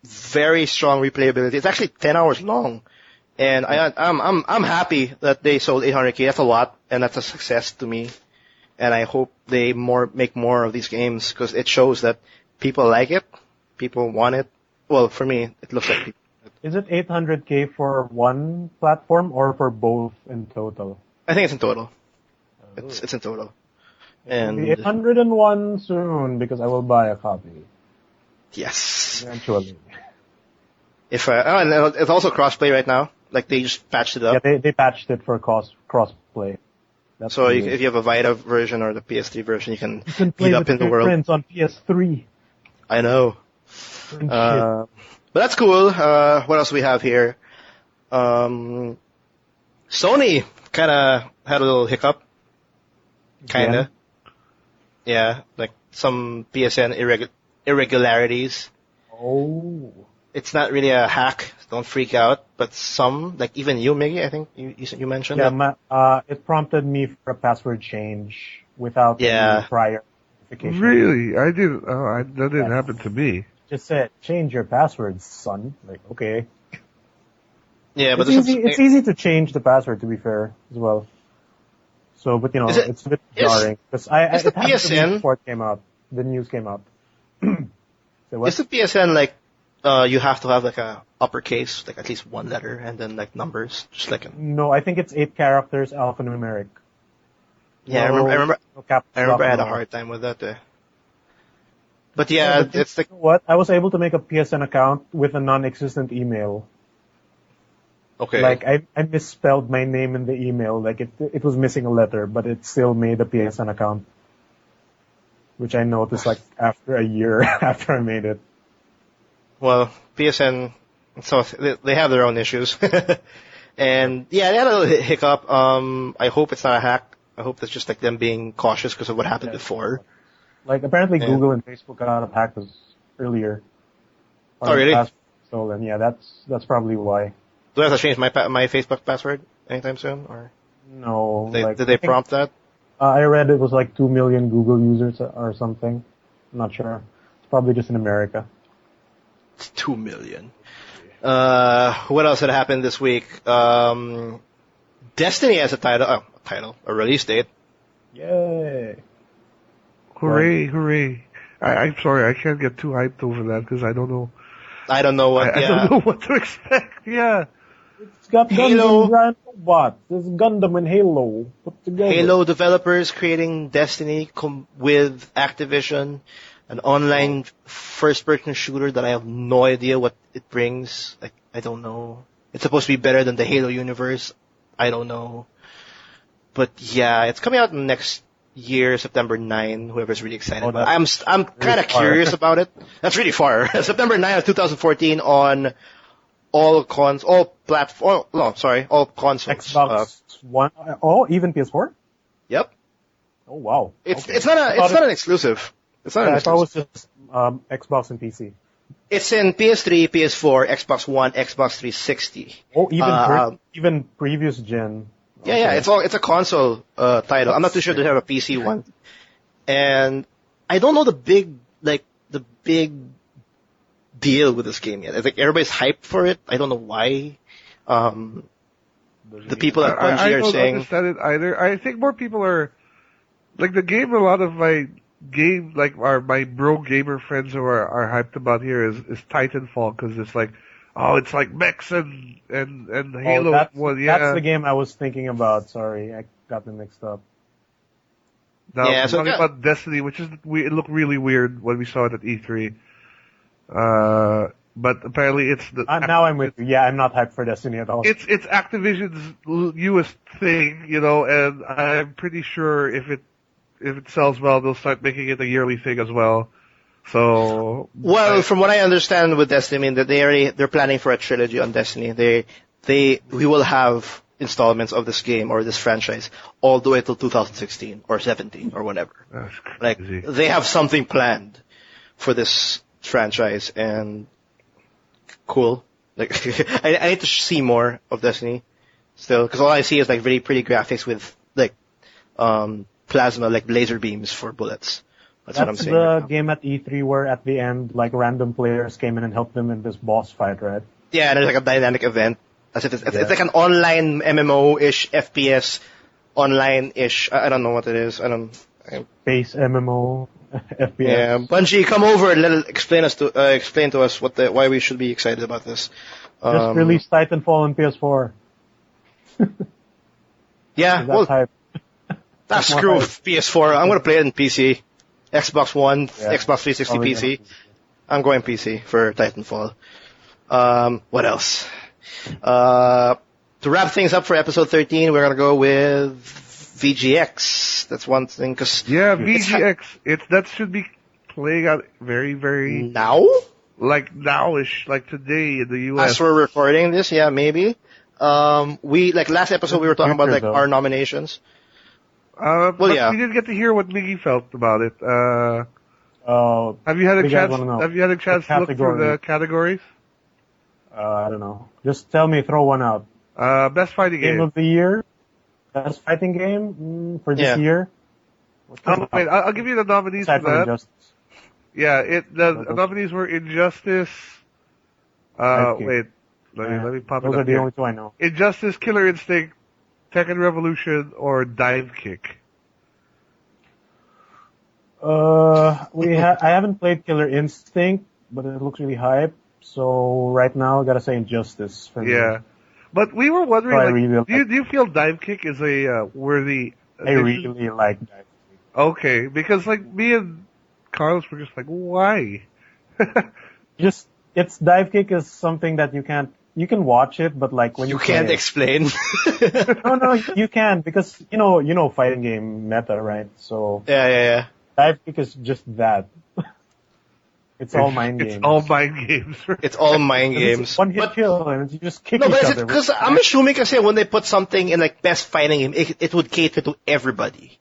very strong replayability. It's actually 10 hours long. And I'm happy that they sold 800K. That's a lot, and that's a success to me. And I hope they make more of these games, because it shows that people like it, people want it. Well, for me, it looks like people. Is it 800K for one platform or for both in total? I think it's in total. It's in total. And 801 soon, because I will buy a copy. Yes. Eventually. And it's also crossplay right now. Like they just patched it up. Yeah, they patched it for crossplay. So if you have a Vita version or the PS3 version, you can play beat up in the world. Friends on PS3. I know. But that's cool. What else do we have here? Sony kinda had a little hiccup. Kinda. Yeah, like some PSN irregularities. Oh. It's not really a hack. Don't freak out. But some, like even you, Miggy, I think you mentioned that. It prompted me for a password change without any prior notification. Really? That didn't happen to me. Just said, change your password, son. Like, okay. Yeah, but it's easy to change the password, to be fair, as well. So, but it's a bit jarring. Because it happened to me before it came out. The news came out. Is the PSN like, you have to have like a uppercase, like at least one letter, and then like numbers, just like No, I think it's 8 characters alphanumeric. Yeah, I remember I had a hard time with that. But yeah, it's like... What? I was able to make a PSN account with a non-existent email. Okay. Like, I misspelled my name in the email. Like, it was missing a letter, but it still made a PSN account. Which I noticed, like, after a year after I made it. Well, PSN, so they have their own issues. And, yeah, they had a little hiccup. I hope it's not a hack. I hope that's just, like, them being cautious because of what happened before. Like, apparently And- Google and Facebook got hacked earlier. Oh, really? Stolen. Yeah, that's probably why. Do I have to change my Facebook password anytime soon? Or No. did they prompt that? I read it was like 2 million Google users or something. I'm not sure. It's probably just in America. It's 2 million. What else had happened this week? Destiny has a release date. Yay. Hooray, hooray. I'm sorry, I can't get too hyped over that because I don't know. I don't know what. I don't know what to expect. Yeah. It's got Halo. Gundam and robots. There's Gundam and Halo put together. Halo developers creating Destiny with Activision, an online first-person shooter that I have no idea what it brings. Like, I don't know. It's supposed to be better than the Halo universe. I don't know. But yeah, it's coming out next year, September 9. Whoever's really excited about it. I'm kind of curious about it. That's really far. September 9 of 2014 on all consoles. Xbox One. Even PS4? Yep. Oh wow. It's not an exclusive. It's not an I thought it exclusive. was just Xbox and PC. It's in PS3, PS4, Xbox One, Xbox 360. Oh, even previous gen. Yeah, it's a console title. I'm not too sure they have a PC one. And I don't know the big deal with this game yet. I think everybody's hyped for it. I don't know why. The people at Bungie are saying. I don't understand it either. I think more people are like the game. A lot of my my bro gamer friends who are hyped about here is Titanfall because it's like, oh, it's like mechs and Halo. That's the game I was thinking about. Sorry, I got them mixed up. Now, Yeah, so talking about Destiny, which it looked really weird when we saw it at E3. But apparently it's now I'm with you. Yeah, I'm not hyped for Destiny at all. It's Activision's newest thing, and I'm pretty sure if it sells well, they'll start making it a yearly thing as well. So from what I understand with Destiny, I mean that they're planning for a trilogy on Destiny. We will have installments of this game or this franchise all the way till 2016 or 17 or whatever. That's crazy. Like they have something planned for this franchise and cool. Like I need to see more of Destiny still because all I see is like really pretty graphics with like plasma like laser beams for bullets. That's what I'm saying. That's the game at E3 where at the end like random players came in and helped them in this boss fight, right? Yeah, and there's like a dynamic event. As if it's like an online MMO-ish, FPS, online-ish. I don't know what it is. Space MMO, FPS. Yeah, Bungie, come over and explain to us why we should be excited about this. Just release Titanfall on PS4. Yeah, that's hype. That's screw PS4. I'm gonna play it in PC, Xbox One, Xbox 360 PC. I'm going PC for Titanfall. What else? To wrap things up for episode 13, we're gonna go with VGX. That's one thing, VGX. That should be playing out very, very now, like nowish, like today in the US. As we're recording this, yeah, maybe. We last episode we were talking about our nominations. But we didn't get to hear what Miggy felt about it. Have you had a chance? Have you had a chance to look through the categories? I don't know. Just tell me, throw one out. Best fighting game of the year. Best fighting game for this year. Wait, I'll give you the nominees for that. Injustice. Yeah, the nominees were Injustice. Wait, let me pop it up. Those are the only two I know. Injustice, Killer Instinct, Tekken Revolution, or Dive Kick. I haven't played Killer Instinct, but it looks really hype. So right now, I gotta say Injustice for me. Yeah, but we were wondering, do you feel Dive Kick is a worthy? I really like Dive Kick. Okay, because me and Carlos were just like, why? Dive Kick is something that you can't you can watch it, but like when You you can't play explain. no, you can because you know fighting game meta, right? So Yeah. dive kick is just that. It's all mind games. It's all mind games. It's all mind games. It's one hit kill and you just kick No, each but is other. it because I'm assuming kasi when they put something in like best fighting game, it would cater to everybody.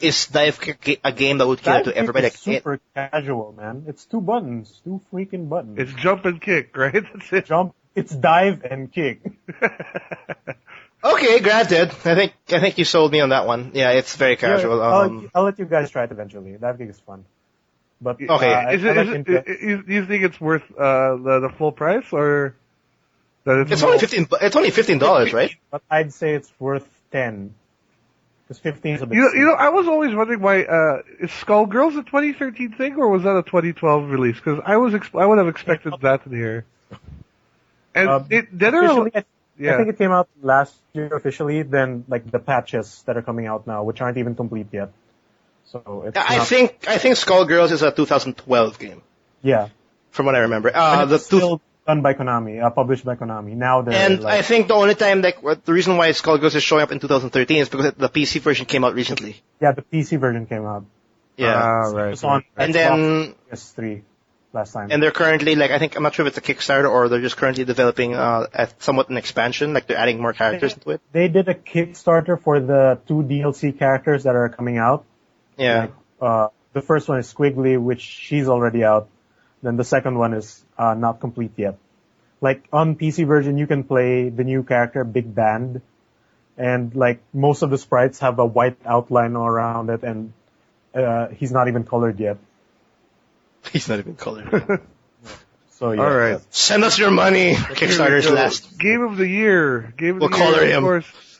Is dive kick a game that would cater to everybody? It's super casual, man. It's 2 buttons, 2 freaking buttons. It's jump and kick, right? That's it. Jump. It's dive and kick. Okay, granted. I think you sold me on that one. Yeah, it's very casual. I'll let you guys try it eventually. Dive kick is fun. But Okay. You think it's worth the full price or that it's only $15, right? But I'd say it's worth 10. Because 15 is a bit. You know, I was always wondering why is Skullgirls a 2013 thing or was that a 2012 release? Because I would have expected that in here. And I think it came out last year officially. Then like the patches that are coming out now, which aren't even complete yet. So it's I think Skullgirls is a 2012 game. Yeah. From what I remember. It's still done by Konami, published by Konami. Now they're I think the only time the reason why Skullgirls is showing up in 2013 is because the PC version came out recently. Yeah, the PC version came out. Yeah. Right. It was on And Xbox then PS3 last time. and they're currently I'm not sure if it's a Kickstarter or they're just currently developing somewhat an expansion, like they're adding more characters into it. They did a Kickstarter for the 2 DLC characters that are coming out. Yeah. The first one is Squiggly, which she's already out. Then the second one is not complete yet. Like on PC version, you can play the new character Big Band, and like most of the sprites have a white outline all around it, and he's not even colored yet. He's not even colored. So yeah. All right. Send us your money. Kickstarter's last. Game of the year. We'll color him. Of course.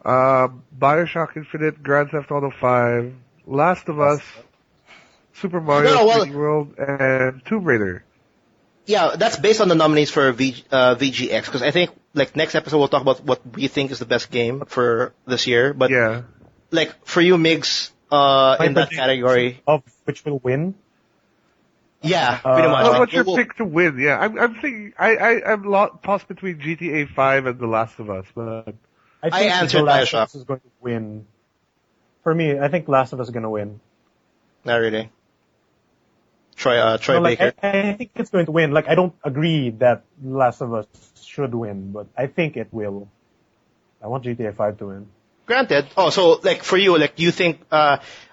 BioShock Infinite, Grand Theft Auto 5, Last of Us, Super Mario 3D World, and Tomb Raider. Yeah, that's based on the nominees for VGX, because I think, like, next episode we'll talk about what we think is the best game for this year, but, yeah. Like, for you, Migs, in that category. Of which will win? Yeah, pretty much. What's your pick to win? Yeah, I'm thinking, I'm tossed between GTA 5 and The Last of Us, but I think answered The Last of BioShock. Us is going to win. For me, I think Last of Us is going to win. Not really. Troy Baker. I think it's going to win. Like, I don't agree that Last of Us should win, but I think it will. I want GTA 5 to win. Granted. Oh, so, like, for you, like, you think,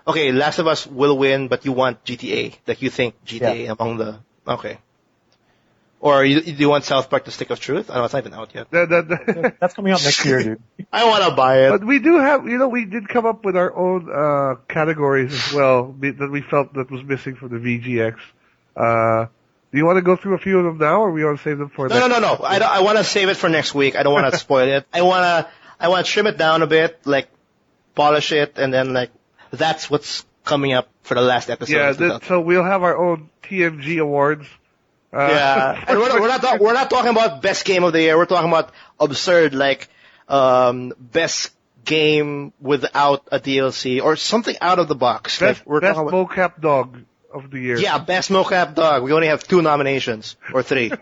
okay, Last of Us will win, but you want GTA. Like, you think GTA among the, okay. Or do you want South Park: The Stick of Truth? I know it's not even out yet. That's coming out next year, dude. I want to buy it. But we do have, we did come up with our own categories as well that we felt that was missing from the VGX. Do you want to go through a few of them now, or we want to save them for next week? No. I want to save it for next week. I don't want to spoil it. I want to trim it down a bit, like polish it, and then like that's what's coming up for the last episode. Yeah, so we'll have our own TMG awards. Yeah, and we're not talking about best game of the year. We're talking about absurd, like best game without a DLC or something out of the box. Best talking about mocap dog of the year. Yeah, best mocap dog. We only have 2 nominations or 3.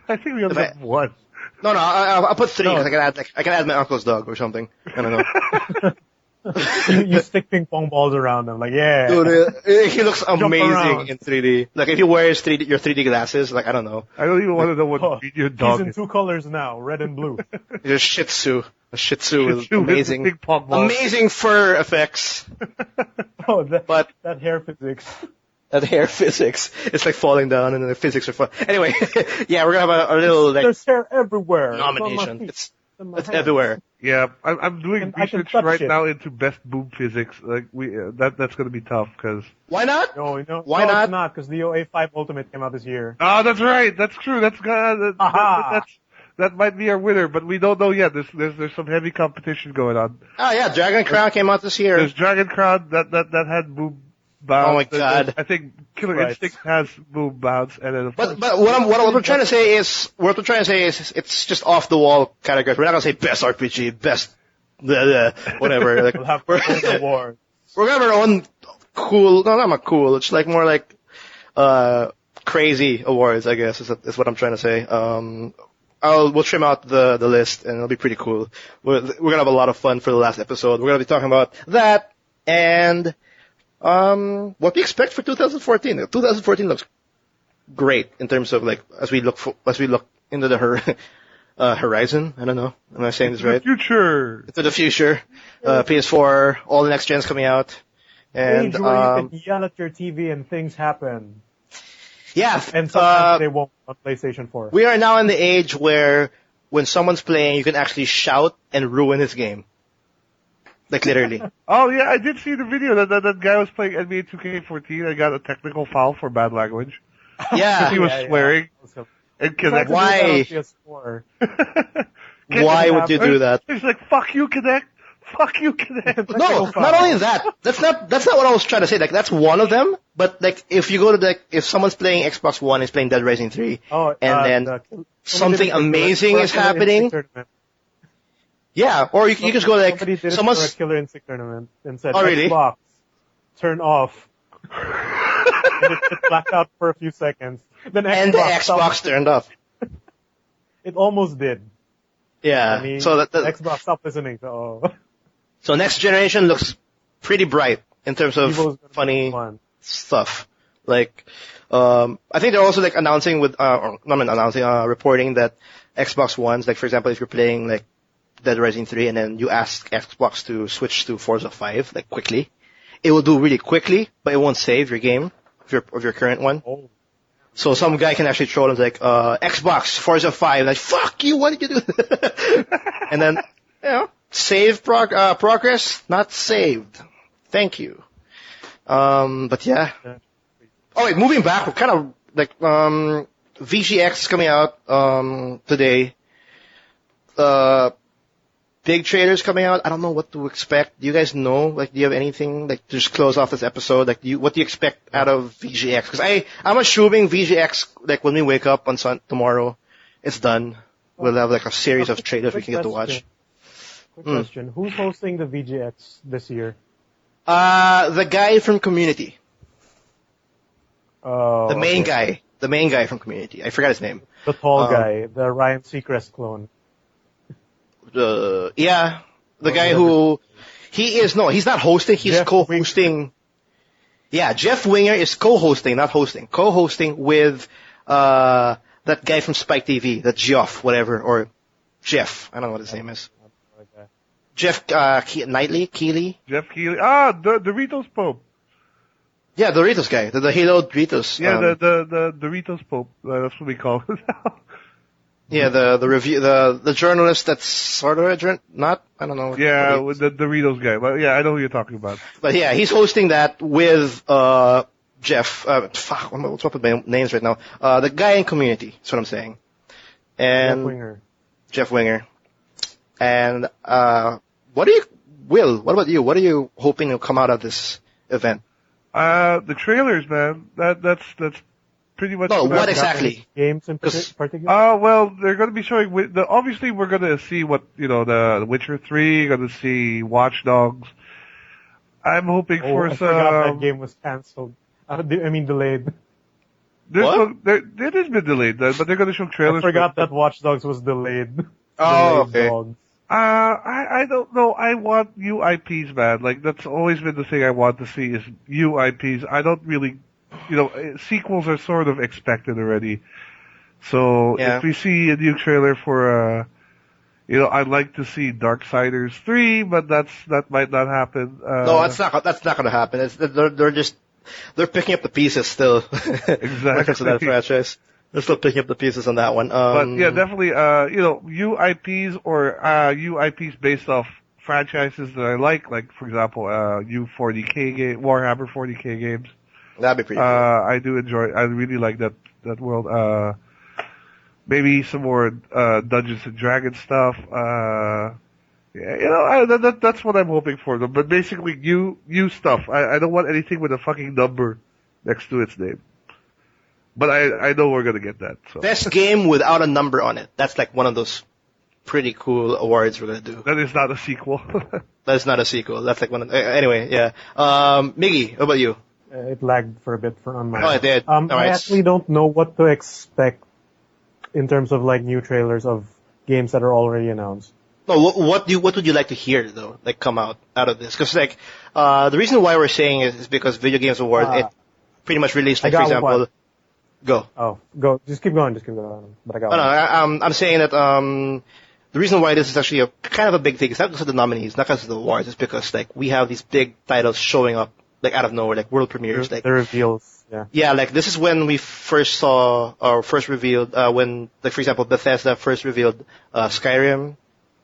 I think we only have 1. No, I'll put 3 because I can add my uncle's dog or something. I don't know. you stick ping pong balls around them, like, yeah. Dude, he looks amazing in 3D. Like, if he wears your 3D glasses, like, I don't know. I don't even want to know what your dog is. He's in 2 colors now, red and blue. He's a Shih Tzu. A Shih Tzu is amazing. Big pong ball. Amazing fur effects. That hair physics. That hair physics. It's like falling down and the physics are fun. Anyway, yeah, we're gonna have a little, like, there's hair everywhere. nomination. It's everywhere. Yeah, I'm doing research right now into best boob physics. Like that's gonna be tough because. Why not? No, why not? It's not because the OA5 Ultimate came out this year. Oh, that's right. That's true. That might be our winner, but we don't know yet. There's some heavy competition going on. Oh yeah, Dragon Crown came out this year. There's Dragon Crown that had boob bounce. Oh my god! I think Killer Instinct has boob bounce, and then but what we're trying to say is it's just off the wall categories. We're not gonna say best RPG, best whatever. Like, we'll have awards. We're gonna have our own cool. No, not cool. It's like more like crazy awards, I guess is what I'm trying to say. we'll trim out the list, and it'll be pretty cool. We're gonna have a lot of fun for the last episode. We're gonna be talking about that and what we expect for 2014. 2014 looks great in terms of like as we look into the horizon. I don't know. Am I saying this right? Future. Into the future. PS4, all the next gens coming out. And age where you can yell at your TV and things happen. Yeah. And sometimes they won't on PlayStation 4. We are now in the age where when someone's playing, you can actually shout and ruin his game. Like literally. Oh yeah, I did see the video that guy was playing NBA 2K14 and got a technical foul for bad language. Yeah. He was swearing. And Kinect. Why? Why would you do that? He's like, fuck you, Kinect. Fuck you, Kinect. No, not only that. That's not what I was trying to say. Like, that's one of them. But, like, if you go to if someone's playing Xbox One, is playing Dead Rising 3, and then something amazing is happening. Yeah, or you can just go like, someone's for a Killer Instinct tournament and said, oh, really? Xbox, turn off. And it blacked out for a few seconds. Then and the Xbox turned off. It almost did. Yeah. I mean, so that Xbox stopped listening. So next generation looks pretty bright in terms of funny stuff. Like, I think they're also like announcing reporting that Xbox Ones, like for example, if you're playing like Dead Rising 3 and then you ask Xbox to switch to Forza 5, like quickly, it will do really quickly, but it won't save your game of your current one. Oh. So some guy can actually troll him like, Xbox, Forza 5, like, fuck you, what did you do? And then, save progress, not saved. Thank you. But yeah. Oh wait, moving back, we're kind of, like, VGX is coming out, today. Big trailers coming out. I don't know what to expect. Do you guys know? Like, do you have anything, like, to just close off this episode? Like, what do you expect out of VGX? Because I'm assuming VGX, like, when we wake up on tomorrow, it's done. We'll have, like, a series of trailers we can get to watch. Quick question. Who's hosting the VGX this year? The guy from Community. Oh. The main guy. The main guy from Community. I forgot his name. The tall guy. The Ryan Seacrest clone. Yeah, the guy who, he's not hosting, he's Jeff co-hosting. Yeah, Jeff Winger is co-hosting, not hosting. Co-hosting with, that guy from Spike TV, that Geoff, whatever, or Jeff, I don't know what his name is. Okay. Jeff, Keighley? Jeff Keighley. Ah, the Doritos Pope. Yeah, Doritos guy, the Halo Doritos. Yeah, the Doritos Pope, that's what we call it now. Yeah, the review, the journalist that's sort of not, I don't know. Yeah, with the Doritos guy. But yeah, I know who you're talking about. But yeah, he's hosting that with, Jeff, what's up with my names right now? The guy in Community, that's what I'm saying. And Jeff Winger. And, what about you? What are you hoping to come out of this event? The trailers, man. That's pretty much. No, what exactly? Games in particular? Well, they're going to be showing. Obviously, we're going to see what the Witcher 3. Going to see Watch Dogs. I'm hoping for I some. forgot that game was cancelled. Delayed. It has been delayed, but they're going to show trailers. I forgot that Watch Dogs was delayed. Oh, okay. Dogs. I don't know. I want new IPs, man. Like, that's always been the thing I want to see is new IPs. I don't really, sequels are sort of expected already. So, if we see a new trailer for, I'd like to see Darksiders 3, but that might not happen. No, that's not gonna happen. They're picking up the pieces still. Exactly. When it comes to that franchise. They're still picking up the pieces on that one. But yeah, definitely, new IPs or, new IPs based off franchises that I like for example, new 40K game, Warhammer 40K games. That'd be pretty cool. I do enjoy, I really like that world. Maybe some more, Dungeons and Dragons stuff. That's what I'm hoping for. But basically, new stuff. I don't want anything with a fucking number next to its name. But I know we're gonna get that. So. Best game without a number on it. That's like one of those pretty cool awards we're gonna do. That is not a sequel. That's not a sequel. That's like one of, anyway, yeah. Miggy, what about you? It lagged for a bit on my Oh, it did. I actually don't know what to expect in terms of like new trailers of games that are already announced. No, what would you like to hear though? Like come out of this? Because like the reason why we're saying it is because Video Games Award it pretty much released like for example. One. Go. Oh, go. Just keep going. But I got one. No, I'm saying that the reason why this is actually a kind of a big thing is not because of the nominees, not because of the awards. It's because like we have these big titles showing up like out of nowhere, like world premieres, like the reveals. Yeah. Yeah, like this is when we first saw or first revealed when like for example Bethesda first revealed Skyrim.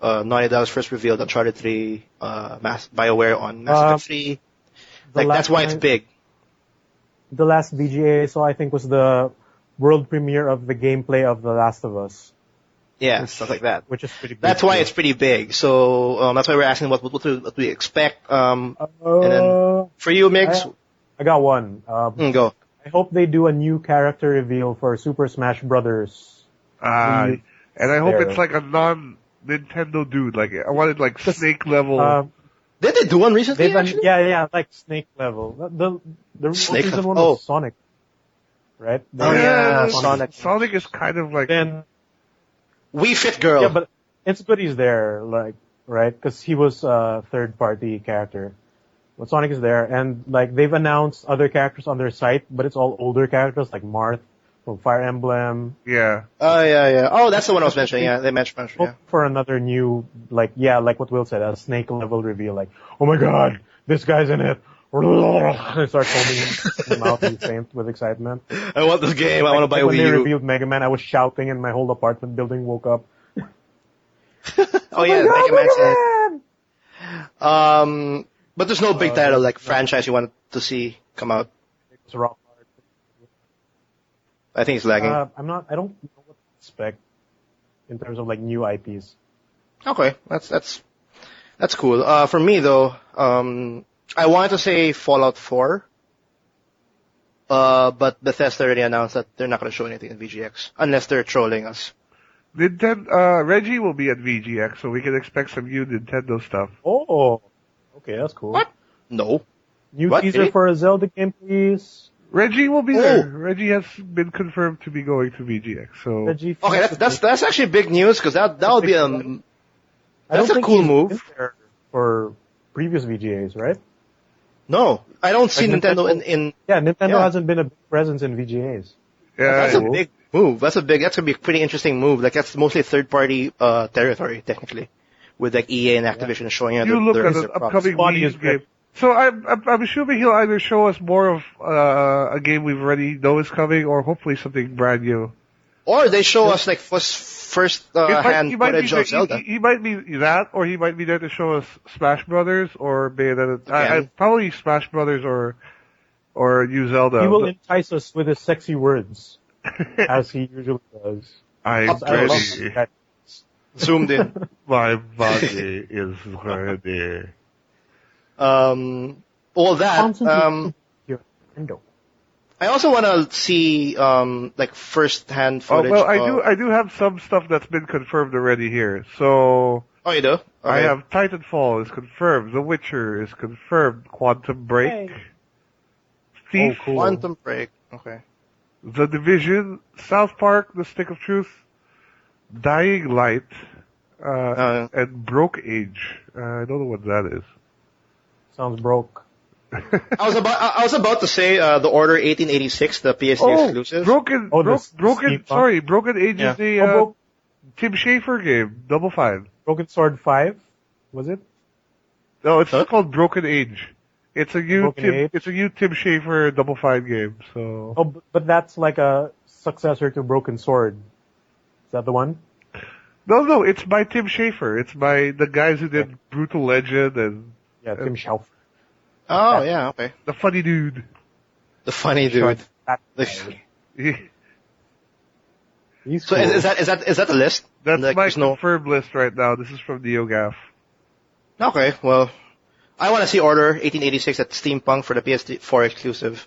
Naughty Dog's first revealed Uncharted 3, BioWare on Mass Effect 3. Like, that's why it's big. The last VGA I saw, I think, was the world premiere of the gameplay of The Last of Us. Yeah, stuff like that. Which is pretty big. That's why it's pretty big. So, that's why we're asking what we expect. And then, for you, Migs? I got one. Go. I hope they do a new character reveal for Super Smash Brothers. And I hope it's like a non-Nintendo dude. Like, I wanted like Snake level. Did they do one recently, actually? Yeah, like Snake level. The Snake recent one level. was Sonic. Right? Sonic. Sonic is kind of like... Then, Wii Fit Girl. yeah, but it's good he's there, like, right? Because he was a third-party character. But Sonic is there, and like they've announced other characters on their site, but it's all older characters like Marth from Fire Emblem. Yeah. Oh, yeah. Oh, that's the one I was mentioning. Yeah, they mentioned. Yeah. For another new, like what Will said, a Snake level reveal. Like, oh my god, this guy's in it. And start foaming him out and faint with excitement. I want this game. I want to buy a when Wii they U. revealed Mega Man, I was shouting and my whole apartment building woke up. Oh yeah, Mega Man. But there's no big title like franchise you wanted to see come out. It's rock hard. I think it's lagging. I don't know what to expect in terms of like new IPs. Okay, that's cool. For me though, I wanted to say Fallout 4. But Bethesda already announced that they're not going to show anything in VGX unless they're trolling us. Reggie will be at VGX, so we can expect some new Nintendo stuff. Oh, okay, that's cool. What? No. New What? teaser for a Zelda game, please. Reggie will be there. Reggie has been confirmed to be going to VGX. So Reggie, Okay, that's actually big news because that would be that's a cool move. For previous VGAs, right? No, I don't see Like Nintendo in. Yeah, Nintendo Yeah. hasn't been a big presence in VGAs. yeah, That's a big move. That's gonna be a pretty interesting move. Like that's mostly third party territory technically, with like EA and Activision showing you look at the upcoming Body is Wii great. game. So I'm assuming he'll either show us more of a game we've already know is coming, or hopefully something brand new. Or they show us like first hand He might footage be of Zelda. he might be that, or he might be there to show us Smash Brothers or Bayonetta. Again. Probably Smash Brothers or New Zelda. He will entice us with his sexy words, as he usually does. I'm Up ready. close. Zoomed in. My body is ready. All that. Your Nintendo. I also want to see like first hand Oh footage. well, I do have some stuff that's been confirmed already here. So Oh, you do? Okay. I have Titanfall is confirmed, The Witcher is confirmed, Quantum Break, Hey. Thief, Oh, cool. Quantum Break. Okay. The Division, South Park, The Stick of Truth, Dying Light, and Broke Age. I don't know what that is. Sounds broke. I was about to say the Order 1886, the PS3 exclusive. Broken Age Yeah. is the Tim Schafer game, Double Fine. Broken Sword 5, was it? No, it's called Broken Age. It's a new Broken Age? It's a new Tim Schafer Double Fine game. So Oh, but that's like a successor to Broken Sword. Is that the one? no, it's by Tim Schafer. It's by the guys who did Brutal Legend and Yeah, Tim Schafer. Oh, yeah, okay. the funny dude. The funny dude. That The- He- He's So cool. is that the list? That's Like, my there's no- confirmed list right now. This is from NeoGaf. Okay, well, I want to see Order 1886 at Steampunk for the PS4 exclusive.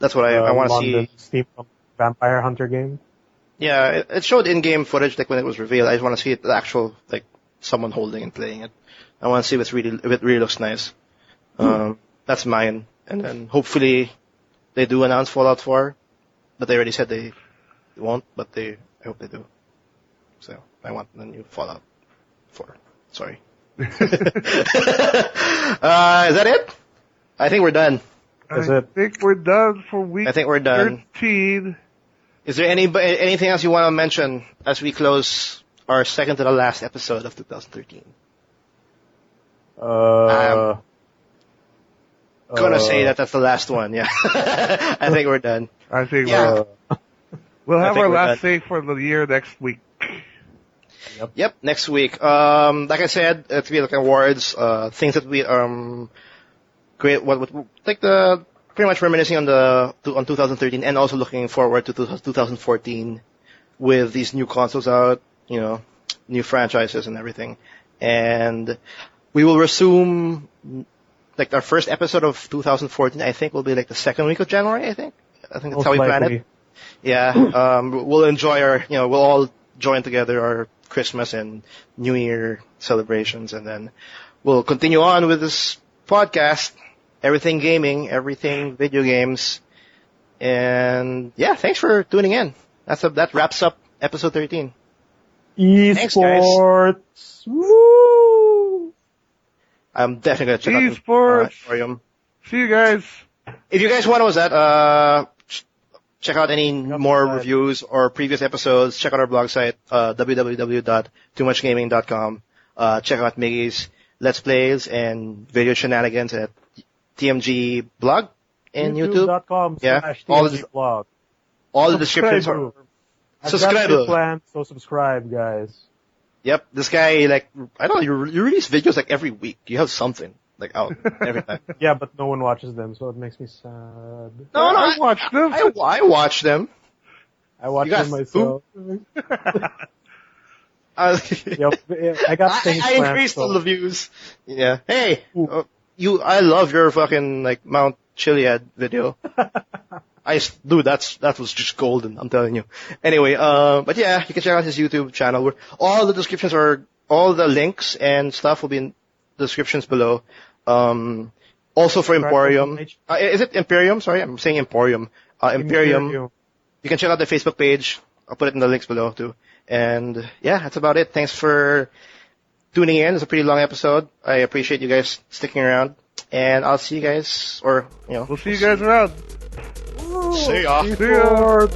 That's what I want to see. London Steampunk Vampire Hunter game. Yeah, it showed in-game footage like when it was revealed. I just want to see the actual like someone holding and playing it. I want to see if it really looks nice. That's mine. And then hopefully they do announce Fallout 4, but they already said they won't. But I hope they do. So I want the new Fallout 4. Sorry. Is that it? I think we're done. I think we're done for week I think we're done. 13. Is there anything else you want to mention as we close our second to the last episode of 2013? I'm gonna say that's the last one. Yeah, I think we're done. I think Yeah. we'll have our last done. say for the year next week. Yep, next week. Like I said, it's be like awards, things that we great. What like the pretty much reminiscing on 2013, and also looking forward to 2014 with these new consoles out, new franchises and everything, and we will resume like our first episode of 2014. I think will be like the second week of January. I think that's how we plan it. Yeah, we'll enjoy we'll all join together our Christmas and New Year celebrations, and then we'll continue on with this podcast, everything gaming, everything video games, and yeah, thanks for tuning in. That wraps up episode 13. Esports. Woo! I'm definitely gonna check out Esports. Imperium. See you guys. If you guys want to check out any more reviews or previous episodes, check out our blog site, www.toomuchgaming.com. Check out Miggy's Let's Plays and video shenanigans at TMG blog and YouTube. YouTube.com Yeah, blog. All the descriptions are. Subscribe. Plan, so subscribe, guys. Yep, this guy, like, I don't know, you release videos like every week. You have something, like, out every time. Yeah, but no one watches them, so it makes me sad. No, I watch them. I watch them. I watch them myself. Yep, I got things I increased all the views. Yeah. Hey, I love your fucking, like, Mount Chiliad video. Dude, that was just golden, I'm telling you. Anyway, but yeah, you can check out his YouTube channel where all the descriptions all the links and stuff will be in the descriptions below. Also for Imperium. Is it Imperium? Sorry, I'm saying Emporium. Imperium. You can check out the Facebook page. I'll put it in the links below too. And yeah, that's about it. Thanks for tuning in. It's a pretty long episode. I appreciate you guys sticking around. And I'll see you guys, we'll see you guys around. See ya. See ya.